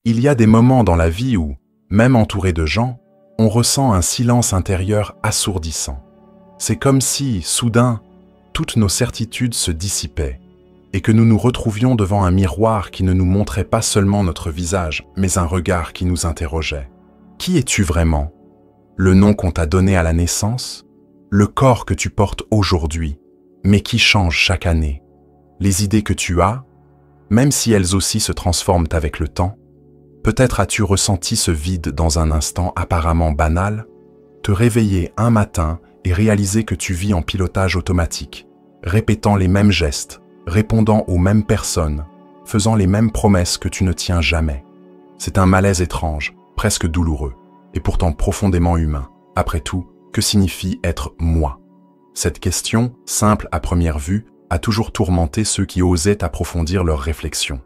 Il y a des moments dans la vie où, même entouré de gens, on ressent un silence intérieur assourdissant. C'est comme si, soudain, toutes nos certitudes se dissipaient et que nous nous retrouvions devant un miroir qui ne nous montrait pas seulement notre visage, mais un regard qui nous interrogeait. Qui es-tu vraiment? Le nom qu'on t'a donné à la naissance? Le corps que tu portes aujourd'hui, mais qui change chaque année? Les idées que tu as, même si elles aussi se transforment avec le temps? Peut-être as-tu ressenti ce vide dans un instant apparemment banal? Te réveiller un matin et réaliser que tu vis en pilotage automatique, répétant les mêmes gestes, répondant aux mêmes personnes, faisant les mêmes promesses que tu ne tiens jamais. C'est un malaise étrange, presque douloureux, et pourtant profondément humain. Après tout, que signifie être moi? Cette question, simple à première vue, a toujours tourmenté ceux qui osaient approfondir leurs réflexions.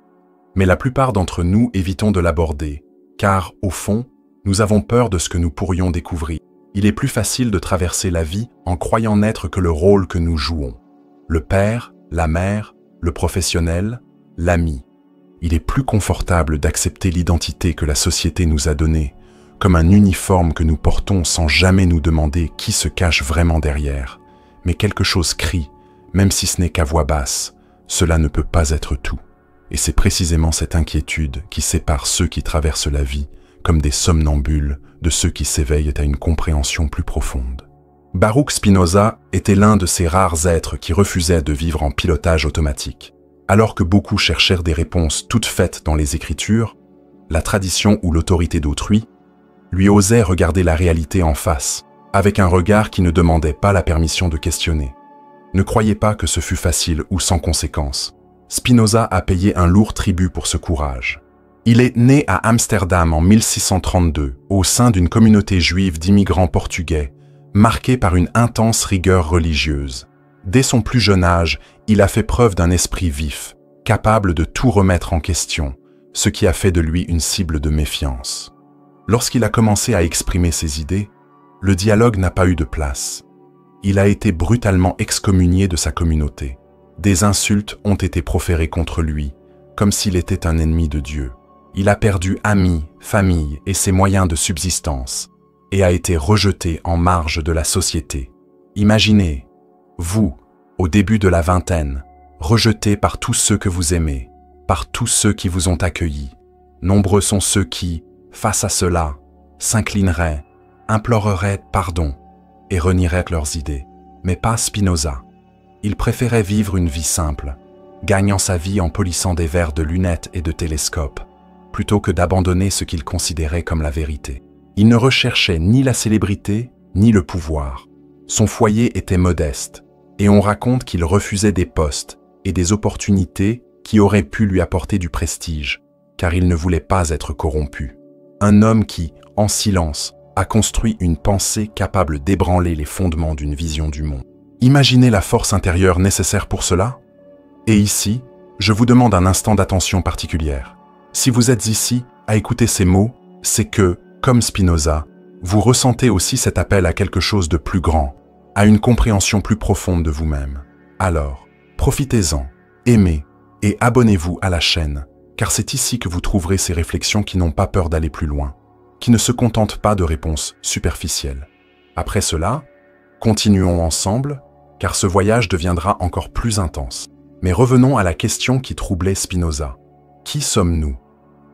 Mais la plupart d'entre nous évitons de l'aborder, car, au fond, nous avons peur de ce que nous pourrions découvrir. Il est plus facile de traverser la vie en croyant n'être que le rôle que nous jouons. Le père, la mère, le professionnel, l'ami. Il est plus confortable d'accepter l'identité que la société nous a donnée, comme un uniforme que nous portons sans jamais nous demander qui se cache vraiment derrière. Mais quelque chose crie, même si ce n'est qu'à voix basse, cela ne peut pas être tout. Et c'est précisément cette inquiétude qui sépare ceux qui traversent la vie comme des somnambules de ceux qui s'éveillent à une compréhension plus profonde. Baruch Spinoza était l'un de ces rares êtres qui refusaient de vivre en pilotage automatique. Alors que beaucoup cherchèrent des réponses toutes faites dans les Écritures, la tradition ou l'autorité d'autrui, lui osait regarder la réalité en face, avec un regard qui ne demandait pas la permission de questionner. Ne croyez pas que ce fut facile ou sans conséquence. Spinoza a payé un lourd tribut pour ce courage. Il est né à Amsterdam en 1632, au sein d'une communauté juive d'immigrants portugais, marquée par une intense rigueur religieuse. Dès son plus jeune âge, il a fait preuve d'un esprit vif, capable de tout remettre en question, ce qui a fait de lui une cible de méfiance. Lorsqu'il a commencé à exprimer ses idées, le dialogue n'a pas eu de place. Il a été brutalement excommunié de sa communauté. Des insultes ont été proférées contre lui, comme s'il était un ennemi de Dieu. Il a perdu amis, famille et ses moyens de subsistance, et a été rejeté en marge de la société. Imaginez, vous, au début de la vingtaine, rejeté par tous ceux que vous aimez, par tous ceux qui vous ont accueillis. Nombreux sont ceux qui, face à cela, s'inclineraient, imploreraient pardon et renieraient leurs idées. Mais pas Spinoza. Il préférait vivre une vie simple, gagnant sa vie en polissant des verres de lunettes et de télescopes, plutôt que d'abandonner ce qu'il considérait comme la vérité. Il ne recherchait ni la célébrité, ni le pouvoir. Son foyer était modeste, et on raconte qu'il refusait des postes et des opportunités qui auraient pu lui apporter du prestige, car il ne voulait pas être corrompu. Un homme qui, en silence, a construit une pensée capable d'ébranler les fondements d'une vision du monde. Imaginez la force intérieure nécessaire pour cela. Et ici, je vous demande un instant d'attention particulière. Si vous êtes ici à écouter ces mots, c'est que, comme Spinoza, vous ressentez aussi cet appel à quelque chose de plus grand, à une compréhension plus profonde de vous-même. Alors, profitez-en, aimez et abonnez-vous à la chaîne, car c'est ici que vous trouverez ces réflexions qui n'ont pas peur d'aller plus loin, qui ne se contentent pas de réponses superficielles. Après cela, continuons ensemble, car ce voyage deviendra encore plus intense. Mais revenons à la question qui troublait Spinoza. Qui sommes-nous?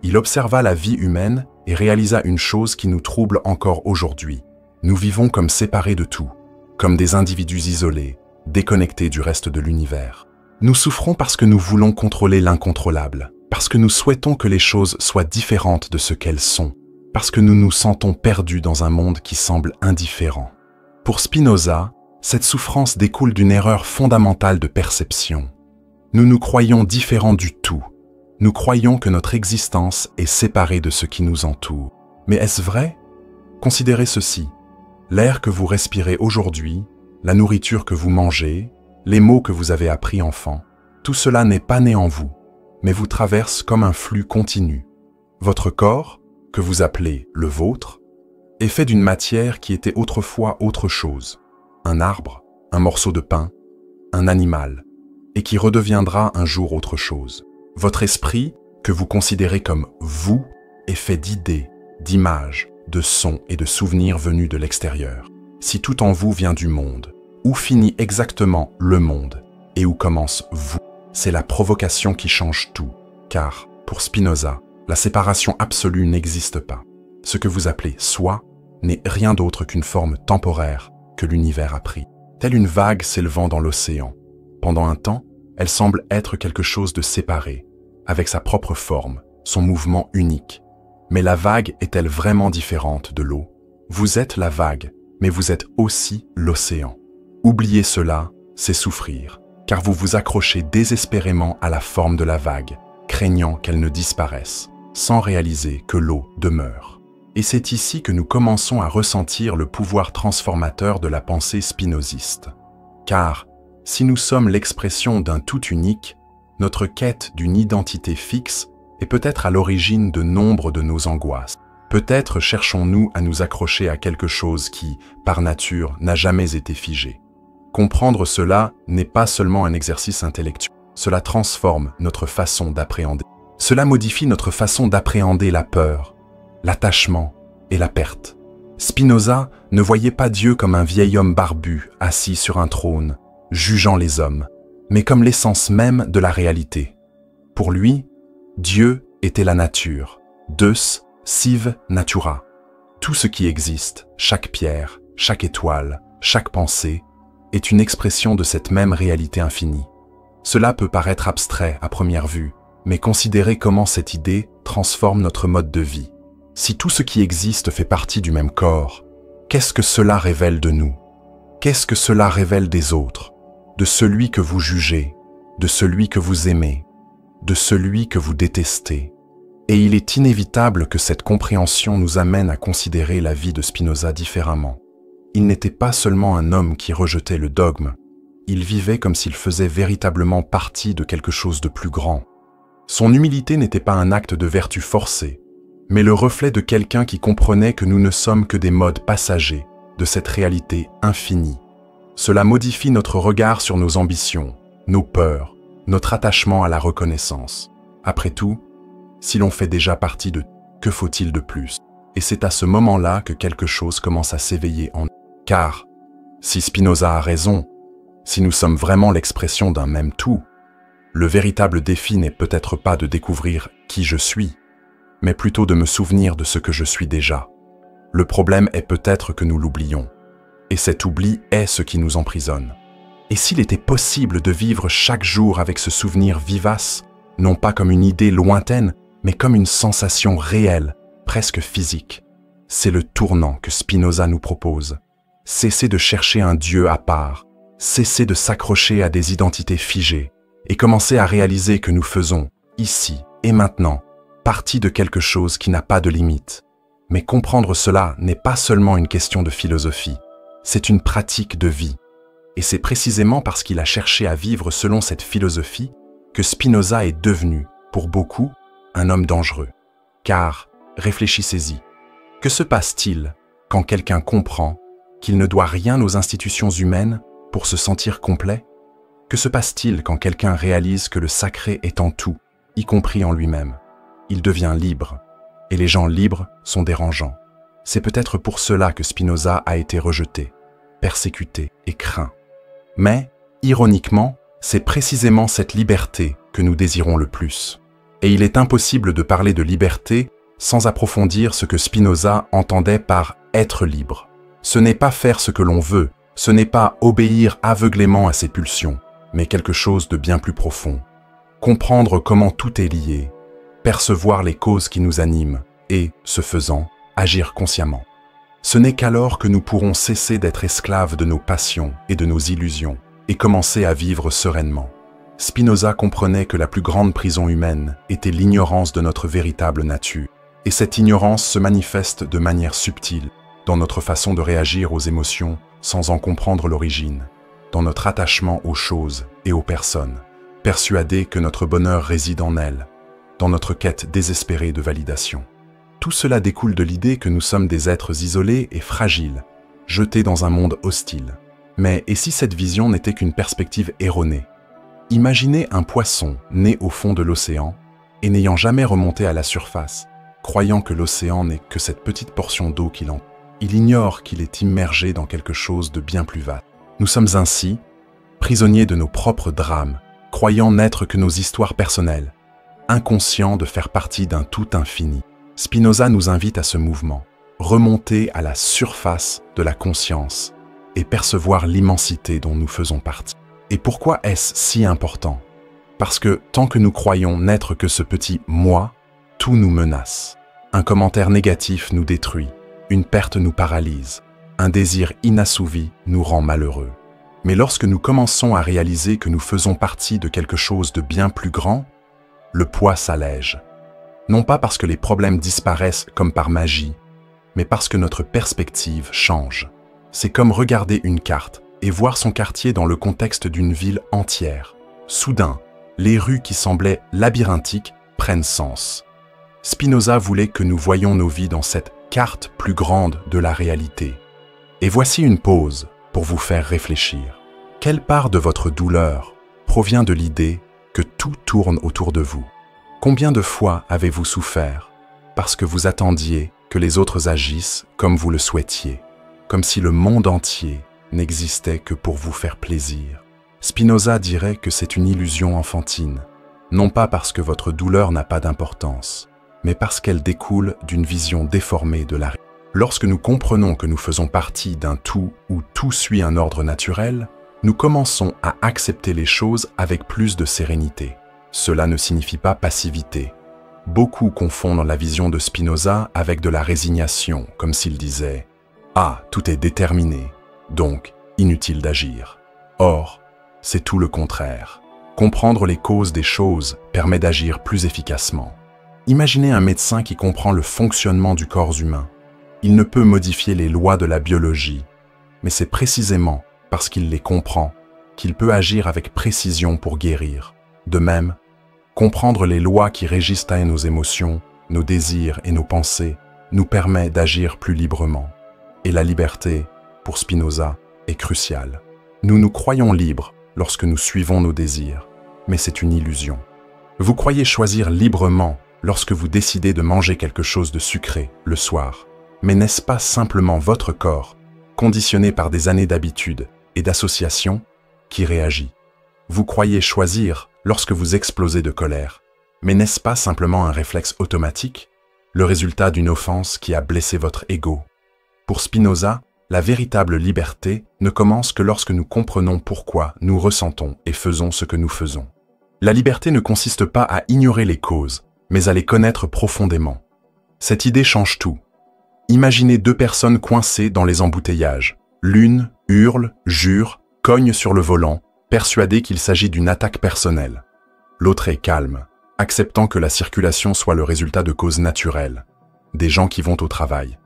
Il observa la vie humaine et réalisa une chose qui nous trouble encore aujourd'hui. Nous vivons comme séparés de tout, comme des individus isolés, déconnectés du reste de l'univers. Nous souffrons parce que nous voulons contrôler l'incontrôlable, parce que nous souhaitons que les choses soient différentes de ce qu'elles sont, parce que nous nous sentons perdus dans un monde qui semble indifférent. Pour Spinoza, cette souffrance découle d'une erreur fondamentale de perception. Nous nous croyons différents du tout. Nous croyons que notre existence est séparée de ce qui nous entoure. Mais est-ce vrai? Considérez ceci. L'air que vous respirez aujourd'hui, la nourriture que vous mangez, les mots que vous avez appris enfant, tout cela n'est pas né en vous, mais vous traverse comme un flux continu. Votre corps, que vous appelez le vôtre, est fait d'une matière qui était autrefois autre chose. Un arbre, un morceau de pain, un animal, et qui redeviendra un jour autre chose. Votre esprit, que vous considérez comme vous, est fait d'idées, d'images, de sons et de souvenirs venus de l'extérieur. Si tout en vous vient du monde, où finit exactement le monde et où commence vous? C'est la provocation qui change tout, car, pour Spinoza, la séparation absolue n'existe pas. Ce que vous appelez « soi » n'est rien d'autre qu'une forme temporaire que l'univers a pris. Telle une vague s'élevant dans l'océan. Pendant un temps, elle semble être quelque chose de séparé, avec sa propre forme, son mouvement unique. Mais la vague est-elle vraiment différente de l'eau? Vous êtes la vague, mais vous êtes aussi l'océan. Oublier cela, c'est souffrir, car vous vous accrochez désespérément à la forme de la vague, craignant qu'elle ne disparaisse, sans réaliser que l'eau demeure. Et c'est ici que nous commençons à ressentir le pouvoir transformateur de la pensée spinoziste. Car, si nous sommes l'expression d'un tout unique, notre quête d'une identité fixe est peut-être à l'origine de nombre de nos angoisses. Peut-être cherchons-nous à nous accrocher à quelque chose qui, par nature, n'a jamais été figé. Comprendre cela n'est pas seulement un exercice intellectuel, cela transforme notre façon d'appréhender. Cela modifie notre façon d'appréhender la peur, l'attachement et la perte. Spinoza ne voyait pas Dieu comme un vieil homme barbu assis sur un trône, jugeant les hommes, mais comme l'essence même de la réalité. Pour lui, Dieu était la nature, Deus sive natura. Tout ce qui existe, chaque pierre, chaque étoile, chaque pensée, est une expression de cette même réalité infinie. Cela peut paraître abstrait à première vue, mais considérez comment cette idée transforme notre mode de vie. Si tout ce qui existe fait partie du même corps, qu'est-ce que cela révèle de nous? Qu'est-ce que cela révèle des autres? De celui que vous jugez, de celui que vous aimez, de celui que vous détestez. Et il est inévitable que cette compréhension nous amène à considérer la vie de Spinoza différemment. Il n'était pas seulement un homme qui rejetait le dogme, il vivait comme s'il faisait véritablement partie de quelque chose de plus grand. Son humilité n'était pas un acte de vertu forcée, mais le reflet de quelqu'un qui comprenait que nous ne sommes que des modes passagers de cette réalité infinie. Cela modifie notre regard sur nos ambitions, nos peurs, notre attachement à la reconnaissance. Après tout, si l'on fait déjà partie de que faut-il de plus? Et c'est à ce moment-là que quelque chose commence à s'éveiller en nous. Car, si Spinoza a raison, si nous sommes vraiment l'expression d'un même tout, le véritable défi n'est peut-être pas de découvrir qui je suis, mais plutôt de me souvenir de ce que je suis déjà. Le problème est peut-être que nous l'oublions, et cet oubli est ce qui nous emprisonne. Et s'il était possible de vivre chaque jour avec ce souvenir vivace, non pas comme une idée lointaine, mais comme une sensation réelle, presque physique, c'est le tournant que Spinoza nous propose. Cesser de chercher un Dieu à part, cesser de s'accrocher à des identités figées, et commencer à réaliser que nous faisons, ici et maintenant, partie de quelque chose qui n'a pas de limite. Mais comprendre cela n'est pas seulement une question de philosophie, c'est une pratique de vie. Et c'est précisément parce qu'il a cherché à vivre selon cette philosophie que Spinoza est devenu, pour beaucoup, un homme dangereux. Car, réfléchissez-y, que se passe-t-il quand quelqu'un comprend qu'il ne doit rien aux institutions humaines pour se sentir complet? Que se passe-t-il quand quelqu'un réalise que le sacré est en tout, y compris en lui-même? Il devient libre, et les gens libres sont dérangeants. C'est peut-être pour cela que Spinoza a été rejeté, persécuté et craint. Mais, ironiquement, c'est précisément cette liberté que nous désirons le plus. Et il est impossible de parler de liberté sans approfondir ce que Spinoza entendait par « être libre ». Ce n'est pas faire ce que l'on veut, ce n'est pas obéir aveuglément à ses pulsions, mais quelque chose de bien plus profond. Comprendre comment tout est lié, percevoir les causes qui nous animent et, ce faisant, agir consciemment. Ce n'est qu'alors que nous pourrons cesser d'être esclaves de nos passions et de nos illusions et commencer à vivre sereinement. Spinoza comprenait que la plus grande prison humaine était l'ignorance de notre véritable nature. Et cette ignorance se manifeste de manière subtile dans notre façon de réagir aux émotions sans en comprendre l'origine, dans notre attachement aux choses et aux personnes, persuadés que notre bonheur réside en elles, dans notre quête désespérée de validation. Tout cela découle de l'idée que nous sommes des êtres isolés et fragiles, jetés dans un monde hostile. Mais et si cette vision n'était qu'une perspective erronée? Imaginez un poisson né au fond de l'océan et n'ayant jamais remonté à la surface. croyant que l'océan n'est que cette petite portion d'eau qu'il entoure. Il ignore qu'il est immergé dans quelque chose de bien plus vaste. Nous sommes ainsi prisonniers de nos propres drames, croyant n'être que nos histoires personnelles, inconscients de faire partie d'un tout infini. Spinoza nous invite à ce mouvement, remonter à la surface de la conscience et percevoir l'immensité dont nous faisons partie. Et pourquoi est-ce si important? Parce que tant que nous croyons n'être que ce petit « moi », tout nous menace. Un commentaire négatif nous détruit, une perte nous paralyse, un désir inassouvi nous rend malheureux. Mais lorsque nous commençons à réaliser que nous faisons partie de quelque chose de bien plus grand, le poids s'allège. Non pas parce que les problèmes disparaissent comme par magie, mais parce que notre perspective change. C'est comme regarder une carte et voir son quartier dans le contexte d'une ville entière. Soudain, les rues qui semblaient labyrinthiques prennent sens. Spinoza voulait que nous voyions nos vies dans cette carte plus grande de la réalité. Et voici une pause pour vous faire réfléchir. Quelle part de votre douleur provient de l'idée que tout tourne autour de vous? Combien de fois avez-vous souffert parce que vous attendiez que les autres agissent comme vous le souhaitiez, comme si le monde entier n'existait que pour vous faire plaisir? Spinoza dirait que c'est une illusion enfantine, non pas parce que votre douleur n'a pas d'importance, mais parce qu'elle découle d'une vision déformée de la réalité. Lorsque nous comprenons que nous faisons partie d'un tout où tout suit un ordre naturel, nous commençons à accepter les choses avec plus de sérénité. Cela ne signifie pas passivité. Beaucoup confondent la vision de Spinoza avec de la résignation, comme s'il disait « Ah, tout est déterminé, donc inutile d'agir ». Or, c'est tout le contraire. Comprendre les causes des choses permet d'agir plus efficacement. Imaginez un médecin qui comprend le fonctionnement du corps humain. Il ne peut modifier les lois de la biologie, mais c'est précisément parce qu'il les comprend qu'il peut agir avec précision pour guérir. De même, comprendre les lois qui régissent nos émotions, nos désirs et nos pensées nous permet d'agir plus librement. Et la liberté, pour Spinoza, est cruciale. Nous nous croyons libres lorsque nous suivons nos désirs, mais c'est une illusion. Vous croyez choisir librement lorsque vous décidez de manger quelque chose de sucré le soir. Mais n'est-ce pas simplement votre corps, conditionné par des années d'habitude et d'association, qui réagit? Vous croyez choisir lorsque vous explosez de colère, mais n'est-ce pas simplement un réflexe automatique, le résultat d'une offense qui a blessé votre ego? Pour Spinoza, la véritable liberté ne commence que lorsque nous comprenons pourquoi nous ressentons et faisons ce que nous faisons. La liberté ne consiste pas à ignorer les causes, mais à les connaître profondément. Cette idée change tout. Imaginez deux personnes coincées dans les embouteillages. L'une hurle, jure, cogne sur le volant, persuadée qu'il s'agit d'une attaque personnelle. L'autre est calme, acceptant que la circulation soit le résultat de causes naturelles. Des gens qui vont au travail,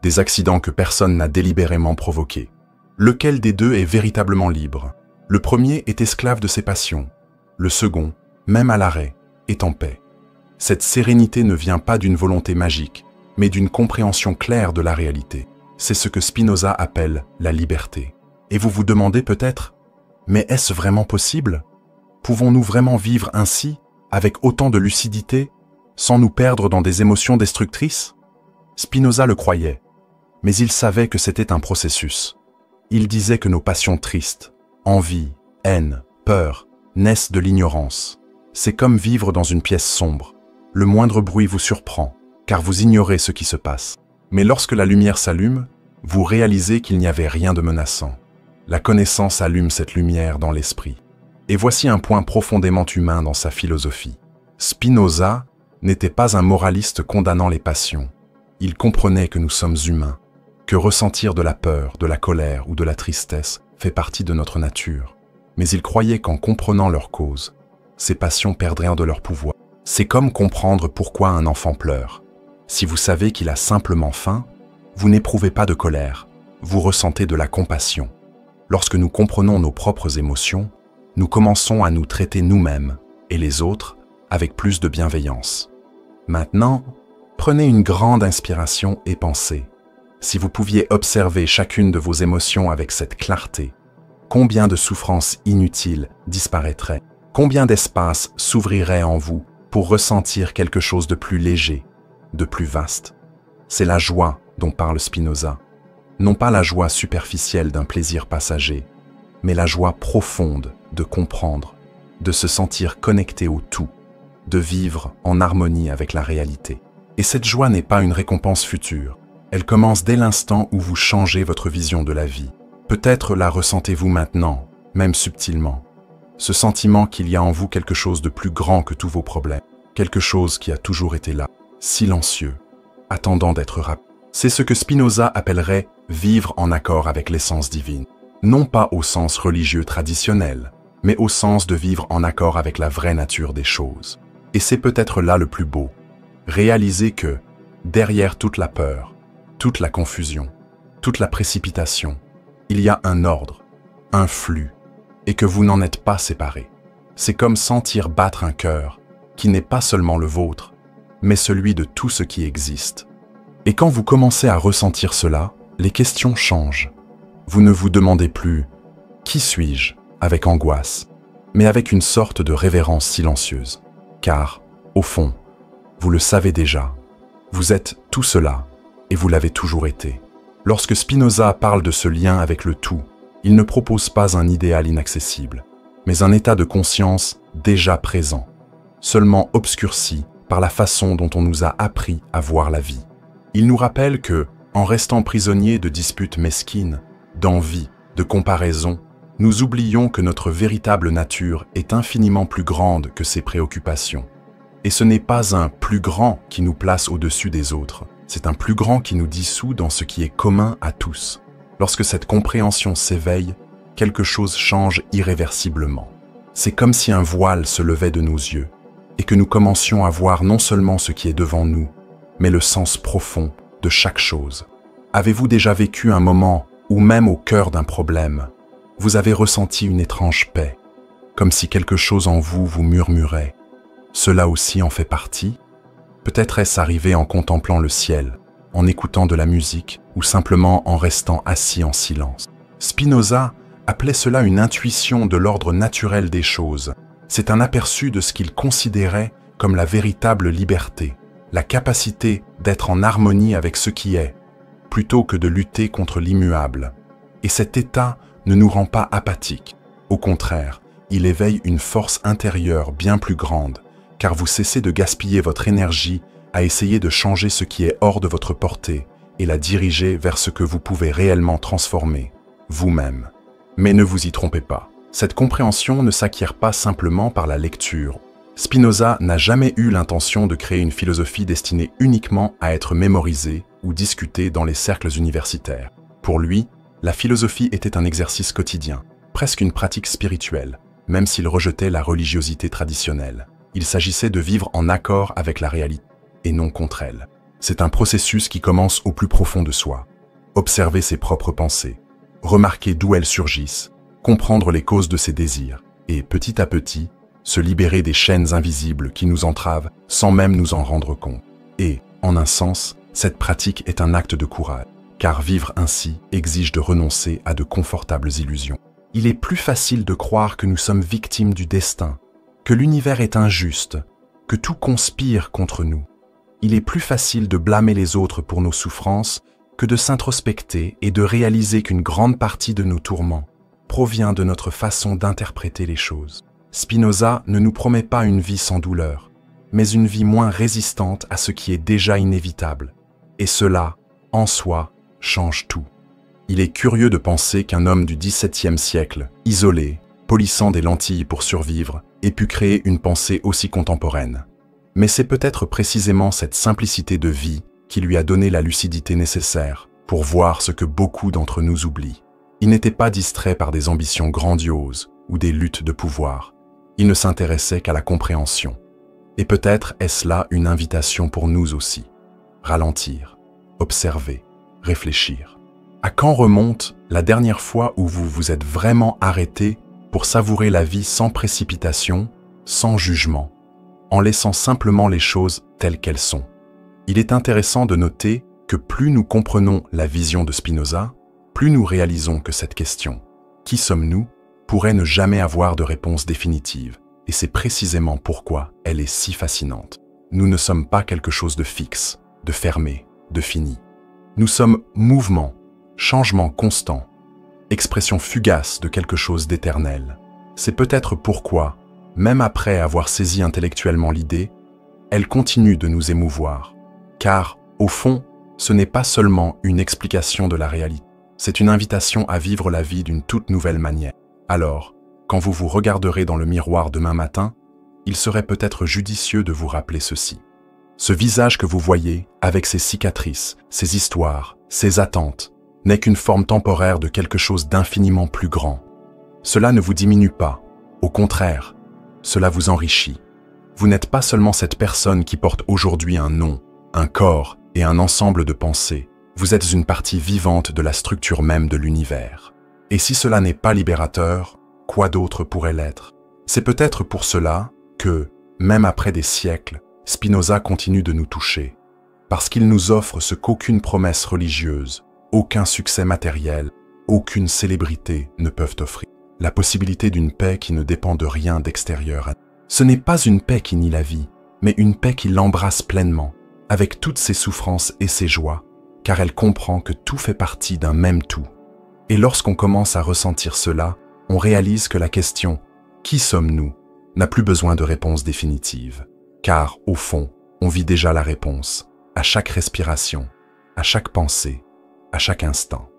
des accidents que personne n'a délibérément provoqués. Lequel des deux est véritablement libre? Le premier est esclave de ses passions. Le second, même à l'arrêt, est en paix. Cette sérénité ne vient pas d'une volonté magique, mais d'une compréhension claire de la réalité. C'est ce que Spinoza appelle la liberté. Et vous vous demandez peut-être, mais est-ce vraiment possible? Pouvons-nous vraiment vivre ainsi, avec autant de lucidité, sans nous perdre dans des émotions destructrices? Spinoza le croyait, mais il savait que c'était un processus. Il disait que nos passions tristes, envie, haine, peur, naissent de l'ignorance. C'est comme vivre dans une pièce sombre. Le moindre bruit vous surprend, car vous ignorez ce qui se passe. Mais lorsque la lumière s'allume, vous réalisez qu'il n'y avait rien de menaçant. La connaissance allume cette lumière dans l'esprit. Et voici un point profondément humain dans sa philosophie. Spinoza n'était pas un moraliste condamnant les passions. Il comprenait que nous sommes humains, que ressentir de la peur, de la colère ou de la tristesse fait partie de notre nature. Mais il croyait qu'en comprenant leur cause, ces passions perdraient de leur pouvoir. C'est comme comprendre pourquoi un enfant pleure. Si vous savez qu'il a simplement faim, vous n'éprouvez pas de colère, vous ressentez de la compassion. Lorsque nous comprenons nos propres émotions, nous commençons à nous traiter nous-mêmes et les autres avec plus de bienveillance. Maintenant, prenez une grande inspiration et pensez. Si vous pouviez observer chacune de vos émotions avec cette clarté, combien de souffrances inutiles disparaîtraient? Combien d'espace s'ouvrirait en vous pour ressentir quelque chose de plus léger, de plus vaste. C'est la joie dont parle Spinoza. Non pas la joie superficielle d'un plaisir passager, mais la joie profonde de comprendre, de se sentir connecté au tout, de vivre en harmonie avec la réalité. Et cette joie n'est pas une récompense future. Elle commence dès l'instant où vous changez votre vision de la vie. Peut-être la ressentez-vous maintenant, même subtilement. Ce sentiment qu'il y a en vous quelque chose de plus grand que tous vos problèmes, quelque chose qui a toujours été là, silencieux, attendant d'être rappelé. C'est ce que Spinoza appellerait vivre en accord avec l'essence divine. Non pas au sens religieux traditionnel, mais au sens de vivre en accord avec la vraie nature des choses. Et c'est peut-être là le plus beau. Réaliser que, derrière toute la peur, toute la confusion, toute la précipitation, il y a un ordre, un flux, et que vous n'en êtes pas séparés. C'est comme sentir battre un cœur qui n'est pas seulement le vôtre, mais celui de tout ce qui existe. Et quand vous commencez à ressentir cela, les questions changent. Vous ne vous demandez plus « Qui suis-je » avec angoisse, mais avec une sorte de révérence silencieuse. Car, au fond, vous le savez déjà, vous êtes tout cela, et vous l'avez toujours été. Lorsque Spinoza parle de ce lien avec le tout, il ne propose pas un idéal inaccessible, mais un état de conscience déjà présent, seulement obscurci par la façon dont on nous a appris à voir la vie. Il nous rappelle que, en restant prisonniers de disputes mesquines, d'envie, de comparaisons, nous oublions que notre véritable nature est infiniment plus grande que ses préoccupations. Et ce n'est pas un plus grand qui nous place au-dessus des autres, c'est un plus grand qui nous dissout dans ce qui est commun à tous. Lorsque cette compréhension s'éveille, quelque chose change irréversiblement. C'est comme si un voile se levait de nos yeux, et que nous commencions à voir non seulement ce qui est devant nous, mais le sens profond de chaque chose. Avez-vous déjà vécu un moment où même au cœur d'un problème, vous avez ressenti une étrange paix, comme si quelque chose en vous vous murmurait « Cela aussi en fait partie ?» Peut-être est-ce arrivé en contemplant le ciel, en écoutant de la musique ou simplement en restant assis en silence. Spinoza appelait cela une intuition de l'ordre naturel des choses. C'est un aperçu de ce qu'il considérait comme la véritable liberté, la capacité d'être en harmonie avec ce qui est, plutôt que de lutter contre l'immuable. Et cet état ne nous rend pas apathiques. Au contraire, il éveille une force intérieure bien plus grande, car vous cessez de gaspiller votre énergie à essayer de changer ce qui est hors de votre portée et la diriger vers ce que vous pouvez réellement transformer, vous-même. Mais ne vous y trompez pas, cette compréhension ne s'acquiert pas simplement par la lecture. Spinoza n'a jamais eu l'intention de créer une philosophie destinée uniquement à être mémorisée ou discutée dans les cercles universitaires. Pour lui, la philosophie était un exercice quotidien, presque une pratique spirituelle, même s'il rejetait la religiosité traditionnelle. Il s'agissait de vivre en accord avec la réalité, et non contre elle. C'est un processus qui commence au plus profond de soi. Observer ses propres pensées, remarquer d'où elles surgissent, comprendre les causes de ses désirs, et petit à petit, se libérer des chaînes invisibles qui nous entravent sans même nous en rendre compte. Et, en un sens, cette pratique est un acte de courage, car vivre ainsi exige de renoncer à de confortables illusions. Il est plus facile de croire que nous sommes victimes du destin, que l'univers est injuste, que tout conspire contre nous. Il est plus facile de blâmer les autres pour nos souffrances que de s'introspecter et de réaliser qu'une grande partie de nos tourments provient de notre façon d'interpréter les choses. Spinoza ne nous promet pas une vie sans douleur, mais une vie moins résistante à ce qui est déjà inévitable. Et cela, en soi, change tout. Il est curieux de penser qu'un homme du XVIIe siècle, isolé, polissant des lentilles pour survivre, ait pu créer une pensée aussi contemporaine. Mais c'est peut-être précisément cette simplicité de vie qui lui a donné la lucidité nécessaire pour voir ce que beaucoup d'entre nous oublient. Il n'était pas distrait par des ambitions grandioses ou des luttes de pouvoir. Il ne s'intéressait qu'à la compréhension. Et peut-être est-ce là une invitation pour nous aussi. Ralentir, observer, réfléchir. À quand remonte la dernière fois où vous vous êtes vraiment arrêté pour savourer la vie sans précipitation, sans jugement, en laissant simplement les choses telles qu'elles sont? Il est intéressant de noter que plus nous comprenons la vision de Spinoza, plus nous réalisons que cette question « Qui sommes-nous » pourrait ne jamais avoir de réponse définitive, et c'est précisément pourquoi elle est si fascinante. Nous ne sommes pas quelque chose de fixe, de fermé, de fini. Nous sommes mouvement, changement constant, expression fugace de quelque chose d'éternel. C'est peut-être pourquoi, même après avoir saisi intellectuellement l'idée, elle continue de nous émouvoir. Car, au fond, ce n'est pas seulement une explication de la réalité, c'est une invitation à vivre la vie d'une toute nouvelle manière. Alors, quand vous vous regarderez dans le miroir demain matin, il serait peut-être judicieux de vous rappeler ceci. Ce visage que vous voyez, avec ses cicatrices, ses histoires, ses attentes, n'est qu'une forme temporaire de quelque chose d'infiniment plus grand. Cela ne vous diminue pas, au contraire, cela vous enrichit. Vous n'êtes pas seulement cette personne qui porte aujourd'hui un nom, un corps et un ensemble de pensées, vous êtes une partie vivante de la structure même de l'univers. Et si cela n'est pas libérateur, quoi d'autre pourrait l'être? C'est peut-être pour cela que, même après des siècles, Spinoza continue de nous toucher, parce qu'il nous offre ce qu'aucune promesse religieuse, aucun succès matériel, aucune célébrité ne peuvent offrir. La possibilité d'une paix qui ne dépend de rien d'extérieur. Ce n'est pas une paix qui nie la vie, mais une paix qui l'embrasse pleinement, avec toutes ses souffrances et ses joies, car elle comprend que tout fait partie d'un même tout. Et lorsqu'on commence à ressentir cela, on réalise que la question « Qui sommes-nous » n'a plus besoin de réponse définitive, car, au fond, on vit déjà la réponse, à chaque respiration, à chaque pensée, à chaque instant.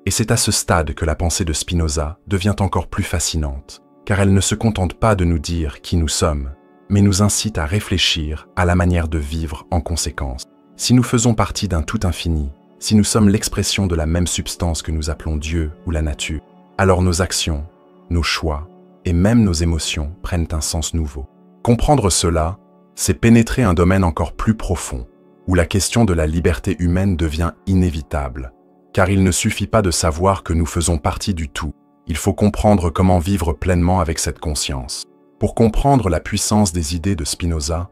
Et c'est à ce stade que la pensée de Spinoza devient encore plus fascinante, car elle ne se contente pas de nous dire qui nous sommes, mais nous incite à réfléchir à la manière de vivre en conséquence. Si nous faisons partie d'un tout infini, si nous sommes l'expression de la même substance que nous appelons Dieu ou la nature, alors nos actions, nos choix et même nos émotions prennent un sens nouveau. Comprendre cela, c'est pénétrer un domaine encore plus profond, où la question de la liberté humaine devient inévitable. Car il ne suffit pas de savoir que nous faisons partie du tout, il faut comprendre comment vivre pleinement avec cette conscience. Pour comprendre la puissance des idées de Spinoza,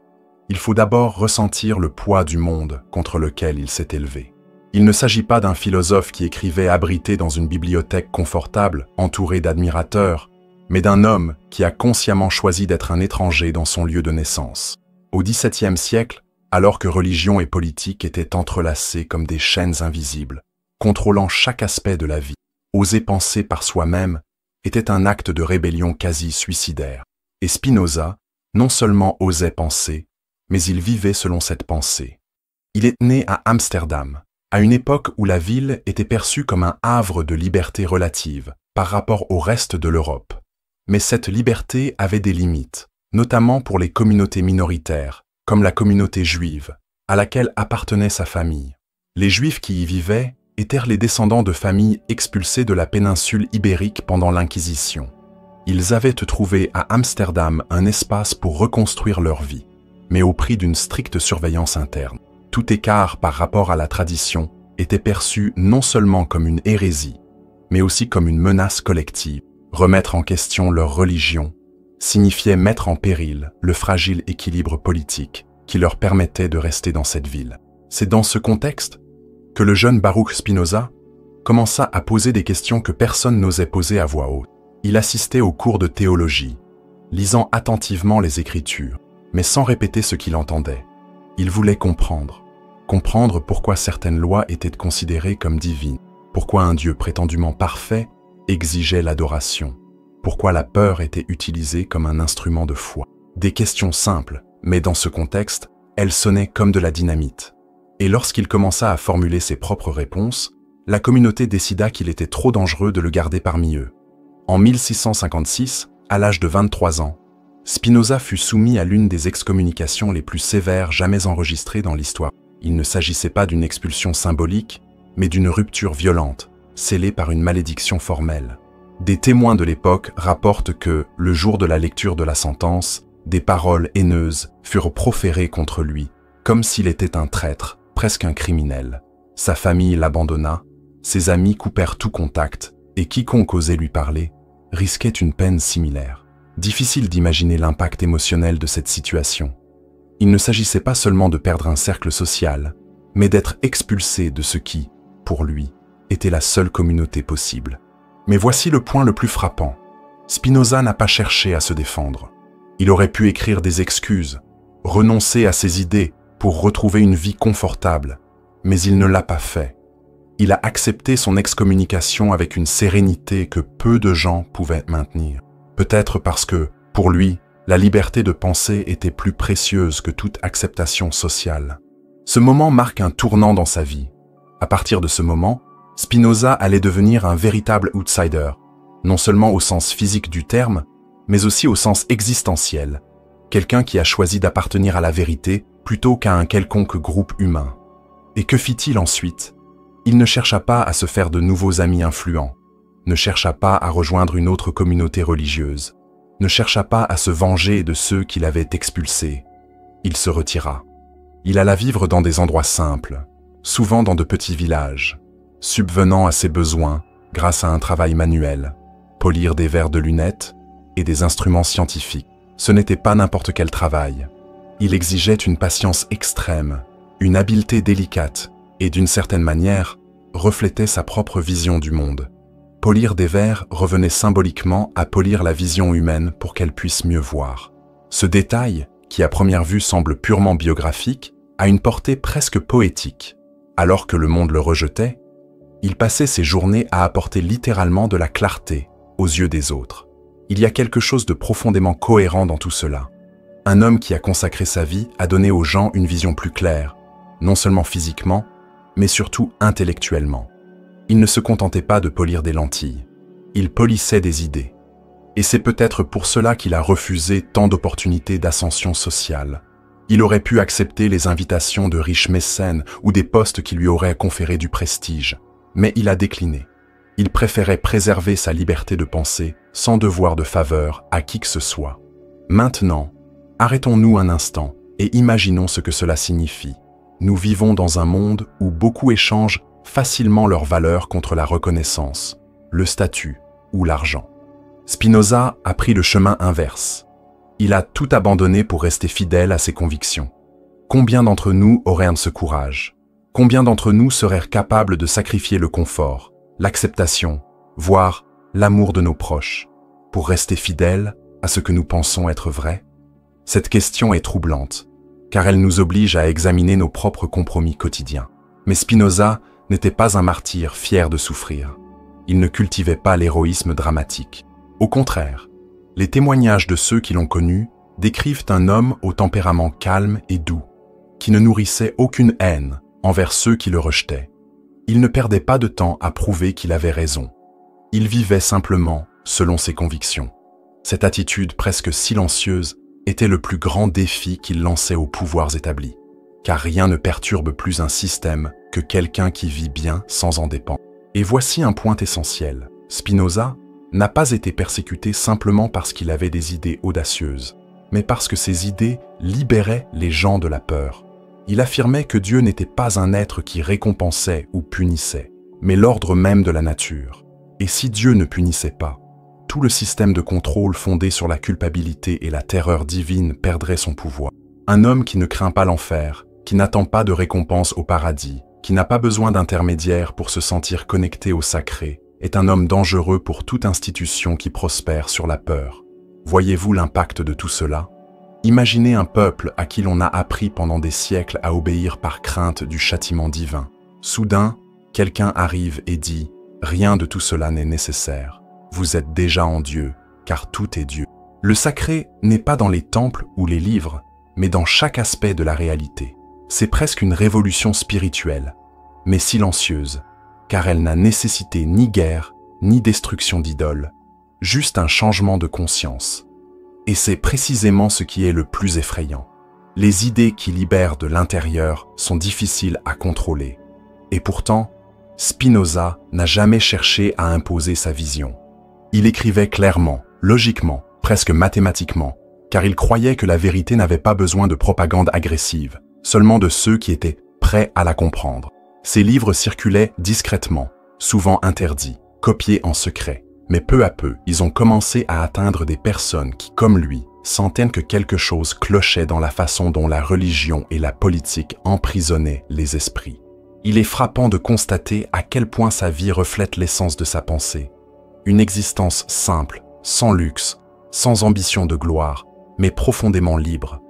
il faut d'abord ressentir le poids du monde contre lequel il s'est élevé. Il ne s'agit pas d'un philosophe qui écrivait abrité dans une bibliothèque confortable, entouré d'admirateurs, mais d'un homme qui a consciemment choisi d'être un étranger dans son lieu de naissance. Au XVIIe siècle, alors que religion et politique étaient entrelacées comme des chaînes invisibles, contrôlant chaque aspect de la vie, oser penser par soi-même était un acte de rébellion quasi suicidaire. Et Spinoza, non seulement osait penser, mais il vivait selon cette pensée. Il est né à Amsterdam, à une époque où la ville était perçue comme un havre de liberté relative par rapport au reste de l'Europe. Mais cette liberté avait des limites, notamment pour les communautés minoritaires, comme la communauté juive, à laquelle appartenait sa famille. Les Juifs qui y vivaient étaient les descendants de familles expulsées de la péninsule ibérique pendant l'Inquisition. Ils avaient trouvé à Amsterdam un espace pour reconstruire leur vie, mais au prix d'une stricte surveillance interne. Tout écart par rapport à la tradition était perçu non seulement comme une hérésie, mais aussi comme une menace collective. Remettre en question leur religion signifiait mettre en péril le fragile équilibre politique qui leur permettait de rester dans cette ville. C'est dans ce contexte que le jeune Baruch Spinoza commença à poser des questions que personne n'osait poser à voix haute. Il assistait aux cours de théologie, lisant attentivement les Écritures, mais sans répéter ce qu'il entendait. Il voulait comprendre pourquoi certaines lois étaient considérées comme divines, pourquoi un Dieu prétendument parfait exigeait l'adoration, pourquoi la peur était utilisée comme un instrument de foi. Des questions simples, mais dans ce contexte, elles sonnaient comme de la dynamite. Et lorsqu'il commença à formuler ses propres réponses, la communauté décida qu'il était trop dangereux de le garder parmi eux. En 1656, à l'âge de 23 ans, Spinoza fut soumis à l'une des excommunications les plus sévères jamais enregistrées dans l'histoire. Il ne s'agissait pas d'une expulsion symbolique, mais d'une rupture violente, scellée par une malédiction formelle. Des témoins de l'époque rapportent que, le jour de la lecture de la sentence, des paroles haineuses furent proférées contre lui, comme s'il était un traître, presque un criminel. Sa famille l'abandonna, ses amis coupèrent tout contact, et quiconque osait lui parler risquait une peine similaire. Difficile d'imaginer l'impact émotionnel de cette situation. Il ne s'agissait pas seulement de perdre un cercle social, mais d'être expulsé de ce qui, pour lui, était la seule communauté possible. Mais voici le point le plus frappant. Spinoza n'a pas cherché à se défendre. Il aurait pu écrire des excuses, renoncer à ses idées pour retrouver une vie confortable, mais il ne l'a pas fait. Il a accepté son excommunication avec une sérénité que peu de gens pouvaient maintenir. Peut-être parce que, pour lui, la liberté de penser était plus précieuse que toute acceptation sociale. Ce moment marque un tournant dans sa vie. À partir de ce moment, Spinoza allait devenir un véritable outsider, non seulement au sens physique du terme, mais aussi au sens existentiel, quelqu'un qui a choisi d'appartenir à la vérité plutôt qu'à un quelconque groupe humain. Et que fit-il ensuite ? Il ne chercha pas à se faire de nouveaux amis influents, ne chercha pas à rejoindre une autre communauté religieuse, ne chercha pas à se venger de ceux qui l'avaient expulsé. Il se retira. Il alla vivre dans des endroits simples, souvent dans de petits villages, subvenant à ses besoins grâce à un travail manuel, polir des verres de lunettes et des instruments scientifiques. Ce n'était pas n'importe quel travail. Il exigeait une patience extrême, une habileté délicate et d'une certaine manière, reflétait sa propre vision du monde. Polir des verres revenait symboliquement à polir la vision humaine pour qu'elle puisse mieux voir. Ce détail, qui à première vue semble purement biographique, a une portée presque poétique. Alors que le monde le rejetait, il passait ses journées à apporter littéralement de la clarté aux yeux des autres. Il y a quelque chose de profondément cohérent dans tout cela. Un homme qui a consacré sa vie à donner aux gens une vision plus claire, non seulement physiquement, mais surtout intellectuellement. Il ne se contentait pas de polir des lentilles, il polissait des idées. Et c'est peut-être pour cela qu'il a refusé tant d'opportunités d'ascension sociale. Il aurait pu accepter les invitations de riches mécènes ou des postes qui lui auraient conféré du prestige, mais il a décliné. Il préférait préserver sa liberté de penser sans devoir de faveur à qui que ce soit. Maintenant, arrêtons-nous un instant et imaginons ce que cela signifie. Nous vivons dans un monde où beaucoup échangent facilement leurs valeurs contre la reconnaissance, le statut ou l'argent. Spinoza a pris le chemin inverse. Il a tout abandonné pour rester fidèle à ses convictions. Combien d'entre nous auraient un de ce courage ? Combien d'entre nous seraient capables de sacrifier le confort, l'acceptation, voire l'amour de nos proches, pour rester fidèles à ce que nous pensons être vrai ? Cette question est troublante, car elle nous oblige à examiner nos propres compromis quotidiens. Mais Spinoza n'était pas un martyr fier de souffrir. Il ne cultivait pas l'héroïsme dramatique. Au contraire, les témoignages de ceux qui l'ont connu décrivent un homme au tempérament calme et doux, qui ne nourrissait aucune haine envers ceux qui le rejetaient. Il ne perdait pas de temps à prouver qu'il avait raison. Il vivait simplement selon ses convictions. Cette attitude presque silencieuse était le plus grand défi qu'il lançait aux pouvoirs établis, car rien ne perturbe plus un système que quelqu'un qui vit bien sans en dépendre. Et voici un point essentiel. Spinoza n'a pas été persécuté simplement parce qu'il avait des idées audacieuses, mais parce que ses idées libéraient les gens de la peur. Il affirmait que Dieu n'était pas un être qui récompensait ou punissait, mais l'ordre même de la nature. Et si Dieu ne punissait pas, tout le système de contrôle fondé sur la culpabilité et la terreur divine perdrait son pouvoir. Un homme qui ne craint pas l'enfer, qui n'attend pas de récompense au paradis, qui n'a pas besoin d'intermédiaire pour se sentir connecté au sacré, est un homme dangereux pour toute institution qui prospère sur la peur. Voyez-vous l'impact de tout cela ? Imaginez un peuple à qui l'on a appris pendant des siècles à obéir par crainte du châtiment divin. Soudain, quelqu'un arrive et dit « Rien de tout cela n'est nécessaire. Vous êtes déjà en Dieu, car tout est Dieu. » Le sacré n'est pas dans les temples ou les livres, mais dans chaque aspect de la réalité. C'est presque une révolution spirituelle, mais silencieuse, car elle n'a nécessité ni guerre, ni destruction d'idoles, juste un changement de conscience. Et c'est précisément ce qui est le plus effrayant. Les idées qui libèrent de l'intérieur sont difficiles à contrôler. Et pourtant, Spinoza n'a jamais cherché à imposer sa vision. Il écrivait clairement, logiquement, presque mathématiquement, car il croyait que la vérité n'avait pas besoin de propagande agressive, seulement de ceux qui étaient prêts à la comprendre. Ses livres circulaient discrètement, souvent interdits, copiés en secret. Mais peu à peu, ils ont commencé à atteindre des personnes qui, comme lui, sentaient que quelque chose clochait dans la façon dont la religion et la politique emprisonnaient les esprits. Il est frappant de constater à quel point sa vie reflète l'essence de sa pensée. Une existence simple, sans luxe, sans ambition de gloire, mais profondément libre.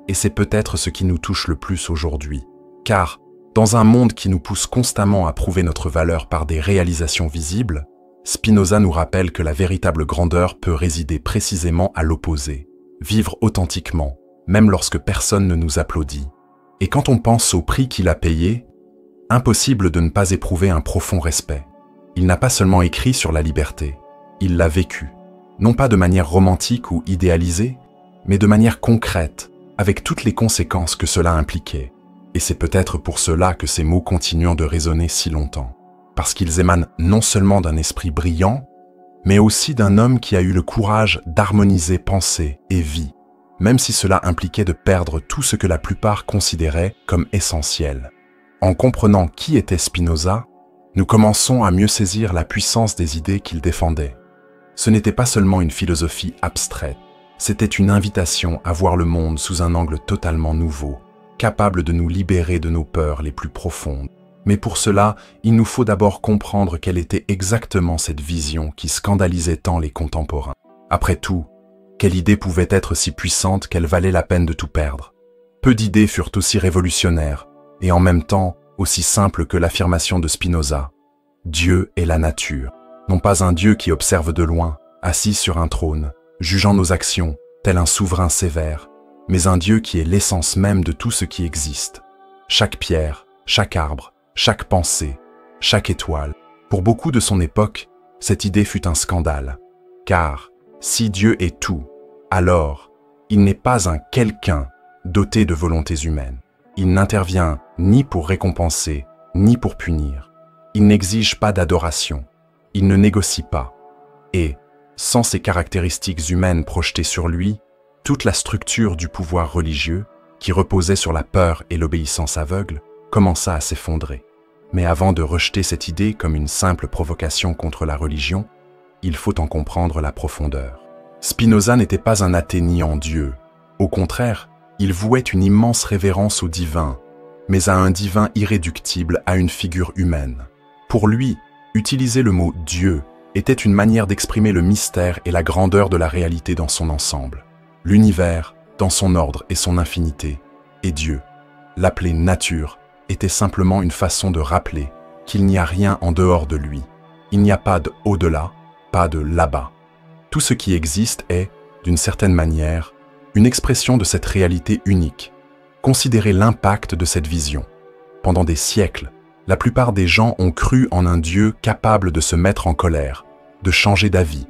Et c'est peut-être ce qui nous touche le plus aujourd'hui. Car, dans un monde qui nous pousse constamment à prouver notre valeur par des réalisations visibles, Spinoza nous rappelle que la véritable grandeur peut résider précisément à l'opposé, vivre authentiquement, même lorsque personne ne nous applaudit. Et quand on pense au prix qu'il a payé, impossible de ne pas éprouver un profond respect. Il n'a pas seulement écrit sur la liberté, il l'a vécue, non pas de manière romantique ou idéalisée, mais de manière concrète, avec toutes les conséquences que cela impliquait. Et c'est peut-être pour cela que ces mots continuent de résonner si longtemps, parce qu'ils émanent non seulement d'un esprit brillant, mais aussi d'un homme qui a eu le courage d'harmoniser pensée et vie, même si cela impliquait de perdre tout ce que la plupart considéraient comme essentiel. En comprenant qui était Spinoza, nous commençons à mieux saisir la puissance des idées qu'il défendait. Ce n'était pas seulement une philosophie abstraite, c'était une invitation à voir le monde sous un angle totalement nouveau, capable de nous libérer de nos peurs les plus profondes. Mais pour cela, il nous faut d'abord comprendre quelle était exactement cette vision qui scandalisait tant les contemporains. Après tout, quelle idée pouvait être si puissante qu'elle valait la peine de tout perdre? Peu d'idées furent aussi révolutionnaires, et en même temps aussi simples que l'affirmation de Spinoza. Dieu est la nature, non pas un Dieu qui observe de loin, assis sur un trône, jugeant nos actions, tel un souverain sévère, mais un Dieu qui est l'essence même de tout ce qui existe. Chaque pierre, chaque arbre, chaque pensée, chaque étoile. Pour beaucoup de son époque, cette idée fut un scandale. Car, si Dieu est tout, alors, il n'est pas un quelqu'un doté de volontés humaines. Il n'intervient ni pour récompenser, ni pour punir. Il n'exige pas d'adoration. Il ne négocie pas. Et, sans ces caractéristiques humaines projetées sur lui, toute la structure du pouvoir religieux, qui reposait sur la peur et l'obéissance aveugle, commença à s'effondrer. Mais avant de rejeter cette idée comme une simple provocation contre la religion, il faut en comprendre la profondeur. Spinoza n'était pas un athénie en Dieu. Au contraire, il vouait une immense révérence au divin, mais à un divin irréductible à une figure humaine. Pour lui, utiliser le mot « Dieu » était une manière d'exprimer le mystère et la grandeur de la réalité dans son ensemble. L'univers, dans son ordre et son infinité, et Dieu, l'appeler nature, était simplement une façon de rappeler qu'il n'y a rien en dehors de lui. Il n'y a pas de au-delà, pas de là-bas. Tout ce qui existe est, d'une certaine manière, une expression de cette réalité unique. Considérez l'impact de cette vision. Pendant des siècles, la plupart des gens ont cru en un Dieu capable de se mettre en colère, de changer d'avis,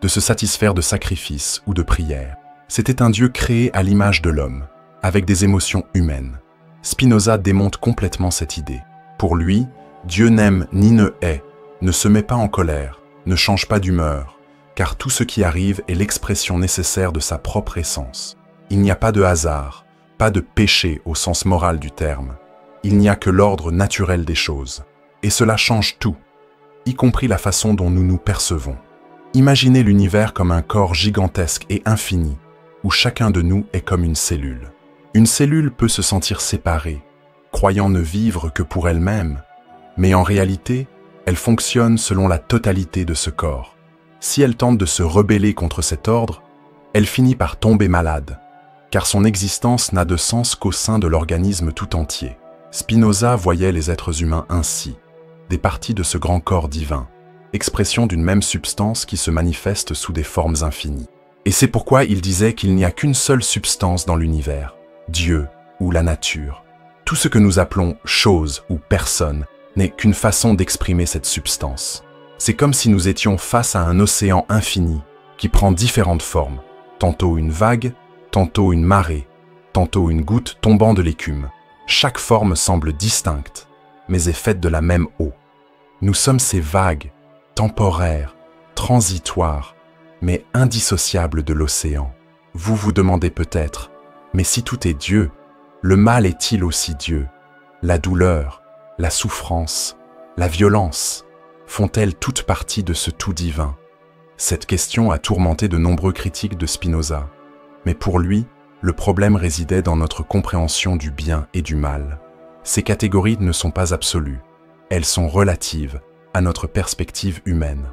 de se satisfaire de sacrifices ou de prières. C'était un Dieu créé à l'image de l'homme, avec des émotions humaines. Spinoza démonte complètement cette idée. Pour lui, Dieu n'aime ni ne hait, ne se met pas en colère, ne change pas d'humeur, car tout ce qui arrive est l'expression nécessaire de sa propre essence. Il n'y a pas de hasard, pas de péché au sens moral du terme. Il n'y a que l'ordre naturel des choses. Et cela change tout, y compris la façon dont nous nous percevons. Imaginez l'univers comme un corps gigantesque et infini, où chacun de nous est comme une cellule. Une cellule peut se sentir séparée, croyant ne vivre que pour elle-même, mais en réalité, elle fonctionne selon la totalité de ce corps. Si elle tente de se rebeller contre cet ordre, elle finit par tomber malade, car son existence n'a de sens qu'au sein de l'organisme tout entier. Spinoza voyait les êtres humains ainsi, des parties de ce grand corps divin, expression d'une même substance qui se manifeste sous des formes infinies. Et c'est pourquoi il disait qu'il n'y a qu'une seule substance dans l'univers, Dieu ou la nature. Tout ce que nous appelons chose ou personne n'est qu'une façon d'exprimer cette substance. C'est comme si nous étions face à un océan infini qui prend différentes formes, tantôt une vague, tantôt une marée, tantôt une goutte tombant de l'écume. Chaque forme semble distincte, mais est faite de la même eau. Nous sommes ces vagues, temporaires, transitoires, mais indissociables de l'océan. Vous vous demandez peut-être, mais si tout est Dieu, le mal est-il aussi Dieu? La douleur, la souffrance, la violence, font-elles toutes partie de ce tout divin? Cette question a tourmenté de nombreux critiques de Spinoza, mais pour lui, le problème résidait dans notre compréhension du bien et du mal. Ces catégories ne sont pas absolues, elles sont relatives à notre perspective humaine.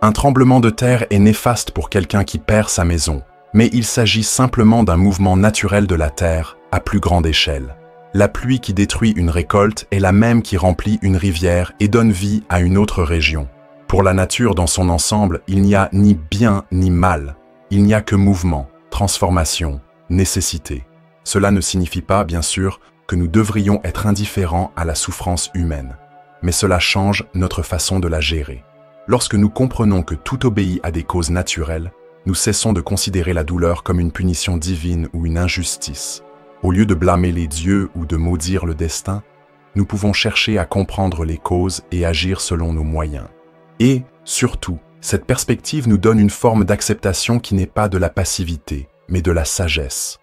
Un tremblement de terre est néfaste pour quelqu'un qui perd sa maison, Mais il s'agit simplement d'un mouvement naturel de la Terre à plus grande échelle. La pluie qui détruit une récolte est la même qui remplit une rivière et donne vie à une autre région. Pour la nature dans son ensemble, il n'y a ni bien ni mal. Il n'y a que mouvement, transformation, nécessité. Cela ne signifie pas, bien sûr, que nous devrions être indifférents à la souffrance humaine. Mais cela change notre façon de la gérer. Lorsque nous comprenons que tout obéit à des causes naturelles, nous cessons de considérer la douleur comme une punition divine ou une injustice. Au lieu de blâmer les dieux ou de maudire le destin, nous pouvons chercher à comprendre les causes et agir selon nos moyens. Et, surtout, cette perspective nous donne une forme d'acceptation qui n'est pas de la passivité, mais de la sagesse.